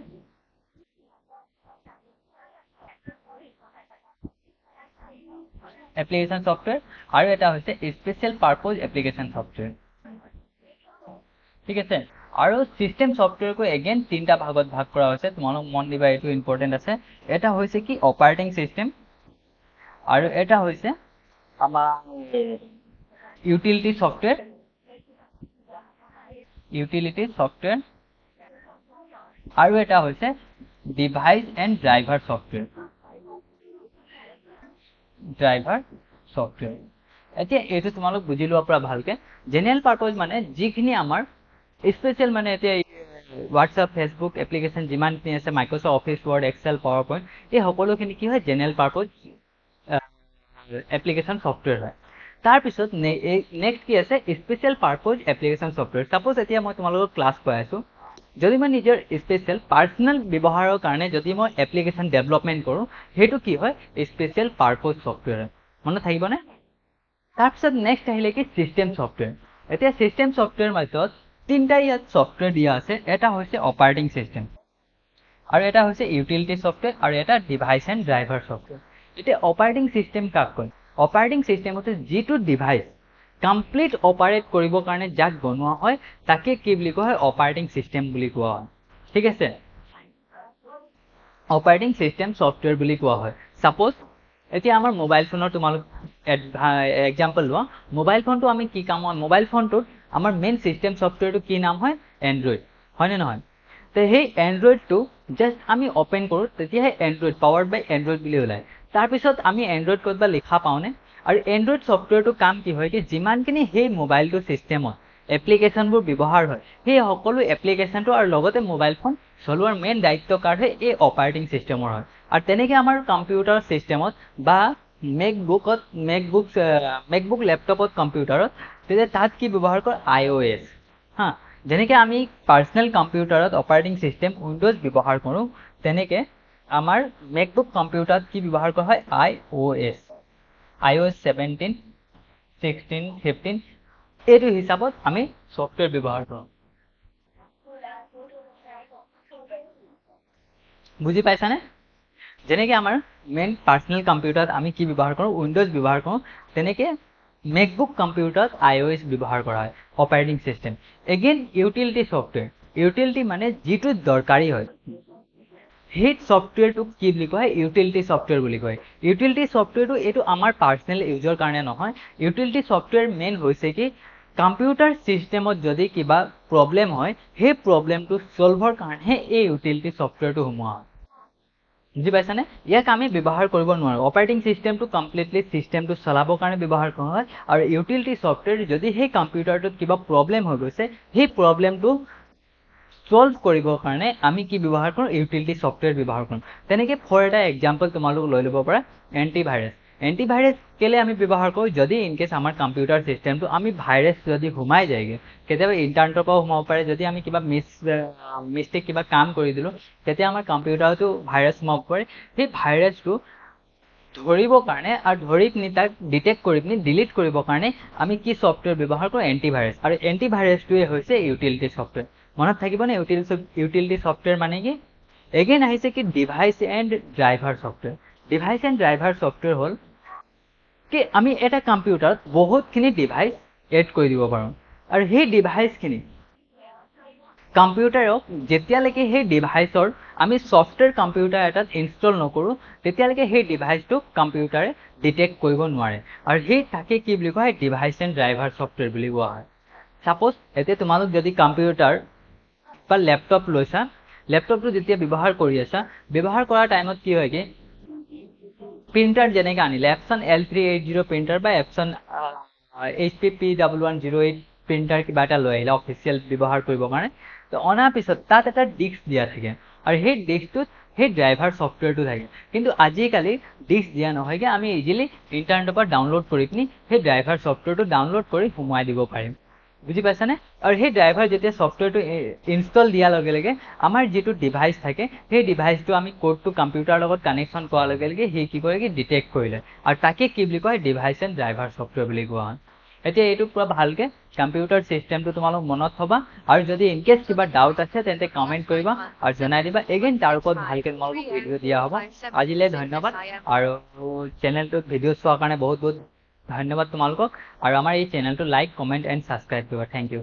আৰু এটা হৈছে স্পেচিয়েল পাৰ্পজ এপ্লিকেশ্যন ছফ্টৱেৰ। ঠিক আছে। আৰু ছিষ্টেম ছফ্টৱেৰকো এগেইন তিনিটা ভাগত ভাগ কৰা হৈছে। তোমালোক মন দিবা, এইটো ইম্পৰ্টেণ্ট আছে। এটা হৈছে কি অপাৰেটিং ছিষ্টেম আৰু এটা হৈছে আমাৰ ইউটিলিটি ছফ্টৱেৰ আৰু এটা হৈছে ডিভাইচ এণ্ড ড্ৰাইভাৰ ছফ্টৱেৰ। এতিয়া এইটো তোমালোক বুজি লোৱাৰ পৰা ভালকে। জেনেৰেল পাৰ্পজ মানে যিখিনি আমাৰ স্পেচিয়েল, মানে এতিয়া হোৱাটছআপ, ফেচবুক এপ্লিকেশ্যন যিমানখিনি আছে, Microsoft Office, Word, Excel, PowerPoint, এই সকলোখিনি কি হয় জেনেৰেল পাৰ্পজ এপ্লিকেশ্যন ছফ্টৱেৰ হয়। তাৰপিছত নেক্সট কি আছে special purpose application software. Suppose এতিয়া মই তোমালোকক ক্লাছ কৰাই আছোঁ, যদি মই নিজৰ স্পেচিয়েল পাৰ্চনেল ব্যৱহাৰৰ কাৰণে যদি মই এপ্লিকেশ্যন ডেভেলপমেণ্ট কৰোঁ সেইটো কি হয় স্পেচিয়েল পাৰ্পজ ছফ্টৱেৰ হয়। মনত থাকিবনে? তাৰপিছত নেক্সট আহিলে কি ছিষ্টেম ছফ্টৱেৰ। এতিয়া ছিষ্টেম ছফ্টৱেৰ মাজত তিনিটা ইয়াত ছফ্টৱেৰ দিয়া আছে। এটা হৈছে অপাৰেটিং ছিষ্টেম আৰু এটা হৈছে ইউটিলিটি ছফ্টৱেৰ আৰু এটা ডিভাইচ এণ্ড ড্ৰাইভাৰ ছফ্টৱেৰ। এতিয়া অপাৰেটিং ছিষ্টেম কাক কয়? অপাৰেটিং ছিষ্টেম হৈছে যিটো ডিভাইচ কমপ্লিট অপাৰেট কৰিবৰ কাৰণে যাক বনোৱা হয় তাকে কি বুলি কোৱা হয় অপাৰেটিং ছিষ্টেম বুলি কোৱা হয়। ঠিক আছে। অপাৰেটিং ছিষ্টেম ছফ্টৱেৰ বুলি কোৱা হয়। ছাপ'জ এতিয়া আমাৰ মোবাইল ফোনৰ তোমালোক এক্সাম্পল লোৱা। মোবাইল ফোনটো আমি কি কাম হয়, মোবাইল ফোনটোত আমাৰ মেইন ছিষ্টেম ছফ্টৱেৰটো কি নাম হয় এণ্ড্ৰইড, হয়নে নহয়? তো সেই এণ্ড্ৰইডটো জাষ্ট আমি অ'পেন কৰোঁ তেতিয়াহে এণ্ড্ৰইড পাৱাৰ্ড বাই এণ্ড্ৰইড বুলি ওলায়। তাৰপিছত আমি এণ্ড্ৰইড ক'ত বা লিখা পাওঁনে? আৰু এণ্ড্ৰইড ছফ্টৱেৰটো কাম কি হয় কি যিমানখিনি সেই মোবাইলটো ছিষ্টেমত এপ্লিকেশ্যনবোৰ ব্যৱহাৰ হয় সেই সকলো এপ্লিকেশ্যনটো আৰু লগতে মোবাইল ফোন চলোৱাৰ মেইন দায়িত্ব কাৰ হয় এই অপাৰেটিং ছিষ্টেমৰ হয়। আৰু তেনেকৈ আমাৰ কম্পিউটাৰ ছিষ্টেমত বা মেকবুক লেপটপত কম্পিউটাৰত তেতিয়া তাত কি ব্যৱহাৰ কৰে iOS। হা, যেনেকৈ আমি পাৰ্চনেল কম্পিউটাৰত অপাৰেটিং ছিষ্টেম উইণ্ড'জ ব্যৱহাৰ কৰোঁ তেনেকৈ আমাৰ মেকবুক কম্পিউটাৰত কি ব্যৱহাৰ কৰা হয় iOS 17, 16, 15 এইটো হিচাপত আমি ছফ্টৱেৰ ব্যৱহাৰ কৰোঁ। বুজি পাইছানে? যেনেকৈ আমাৰ মেইন পাৰ্চনেল কম্পিউটাৰত আমি কি ব্যৱহাৰ কৰোঁ উইণ্ড'জ ব্যৱহাৰ কৰোঁ, তেনেকৈ মেকবুক কম্পিউটাৰত iOS ব্যৱহাৰ কৰা হয় operating system. Again utility software. Utility মানে যিটো দৰকাৰী হয় সেই ছফ্টৱেৰটোক কি বুলি কয় ইউটিলিটি ছফ্টৱেৰ বুলি কয়। ইউটিলিটি ছফ্টৱেৰটো এইটো আমাৰ পাৰ্চনেল ইউজৰ কাৰণে নহয়। ইউটিলিটি ছফ্টৱেৰ মেইন হৈছে কি কম্পিউটাৰ ছিষ্টেমত যদি কিবা প্ৰব্লেম হয় সেই প্ৰব্লেমটো ছল্ভৰ কাৰণেহে এই ইউটিলিটি ছফ্টৱেৰটো সোমোৱা হয়। বুজি পাইছানে? ইয়াক আমি ব্যৱহাৰ কৰিব নোৱাৰোঁ। অপাৰেটিং ছিষ্টেমটো কমপ্লিটলি ছিষ্টেমটো চলাবৰ কাৰণে ব্যৱহাৰ কৰা হয় আৰু ইউটিলিটি ছফ্টৱেৰ যদি সেই কম্পিউটাৰটোত কিবা প্ৰব্লেম হৈ গৈছে সেই প্ৰব্লেমটো ছল্ভ কৰিবৰ কাৰণে আমি কি ব্যৱহাৰ কৰোঁ ইউটিলিটি ছফ্টৱেৰ ব্যৱহাৰ কৰোঁ। তেনেকৈ ফৰ এটা এক্সাম্পল তোমালোক লৈ ল'ব পৰা এণ্টিভাইৰাছ। এণ্টিভাইৰাছ কেলৈ আমি ব্যৱহাৰ কৰোঁ যদি ইনকেছ আমাৰ কম্পিউটাৰ ছিষ্টেমটো আমি ভাইৰাছ যদি সোমাই যায়গৈ, কেতিয়াবা ইণ্টাৰনেটৰ পৰাও সোমাব পাৰে, যদি আমি কিবা মিষ্টেক কিবা কাম কৰি দিলোঁ তেতিয়া আমাৰ কম্পিউটাৰতো ভাইৰাছ সোমাব পাৰে। সেই ভাইৰাছটো ধৰিবৰ কাৰণে আৰু ধৰি পিনি তাক ডিটেক্ট কৰি পিনি ডিলিট কৰিবৰ কাৰণে আমি কি ছফ্টৱেৰ ব্যৱহাৰ কৰোঁ এণ্টিভাইৰাছ। আৰু এণ্টিভাইৰাছটোৱে হৈছে ইউটিলিটি ছফ্টৱেৰ। মনত থাকিবনে ইউটিলিটি ছফ্টৱেৰ মানে কি? এগেইন আহিছে কি device and driver software. Device and driver software হ'ল কি আমি এটা কম্পিউটাৰত বহুতখিনি ডিভাইচ এড কৰি দিব পাৰোঁ আৰু সেই ডিভাইচখিনি কম্পিউটাৰক যেতিয়ালৈকে সেই ডিভাইচৰ আমি ছফ্টৱেৰ কম্পিউটাৰ এটাত ইনষ্টল নকৰোঁ তেতিয়ালৈকে সেই ডিভাইচটোক কম্পিউটাৰে ডিটেক্ট কৰিব নোৱাৰে আৰু সেই তাকে কি বুলি কোৱা হয় ডিভাইচ এণ্ড ড্ৰাইভাৰ ছফ্টৱেৰ বুলি কোৱা হয় ছাপ'জ এতিয়া তোমালোক যদি কম্পিউটাৰ বা লেপটপ লৈছা লেপটপটো যেতিয়া ব্যৱহাৰ কৰি আছা ব্যৱহাৰ কৰাৰ টাইমত কি হয় কি প্ৰিণ্টাৰ যেনেকৈ আনিলে এপছন L380 প্ৰিণ্টাৰ বা এপছন HP P1108 প্ৰিণ্টাৰ কিবা এটা লৈ আহিলে অফিচিয়েল ব্যৱহাৰ কৰিবৰ কাৰণে তো অনাৰ পিছত তাত এটা ডিস্ক দিয়া থাকে আৰু সেই ডিস্কটোত সেই ড্ৰাইভাৰ ছফ্টৱেৰটো থাকে কিন্তু আজিকালি ডিস্ক দিয়া নহয়গৈ আমি ইজিলি ইণ্টাৰনেটৰ পৰা ডাউনলোড কৰি পিনি সেই ড্ৰাইভাৰ ছফ্টৱেৰটো ডাউনলোড কৰি সোমোৱাই দিব পাৰিম বুজি পাইছানে আৰু সেই ড্ৰাইভাৰ যেতিয়া ছফ্টৱেৰটো ইনষ্টল দিয়াৰ লগে লগে আমাৰ যিটো ডিভাইচ থাকে সেই ডিভাইচটো আমি কোডটো কম্পিউটাৰৰ লগত কানেকশ্যন কৰাৰ লগে লগে সি কি কৰে কি ডিটেক্ট কৰিলে আৰু তাকে কি বুলি কয় ডিভাইচ এণ্ড ড্ৰাইভাৰ ছফ্টৱেৰ বুলি কোৱা হয় এতিয়া এইটো পুৰা ভালকৈ কম্পিউটাৰ চিষ্টেমটো তোমালোক মনত থবা আৰু যদি ইনকেছ কিবা ডাউট আছে তেন্তে কমেণ্ট কৰিবা আৰু জনাই দিবা এগেইন তাৰ ওপৰত ভালকৈ তোমালোকক ভিডিঅ' দিয়া হ'ব আজিলৈ ধন্যবাদ আৰু চেনেলটোত ভিডিঅ' চোৱাৰ কাৰণে বহুত বহুত ধন্যবাদ তোমালোকক আৰু আমাৰ এই চেনেলটো লাইক কমেণ্ট এণ্ড ছাবস্ক্ৰাইব কৰিবা থেংক ইউ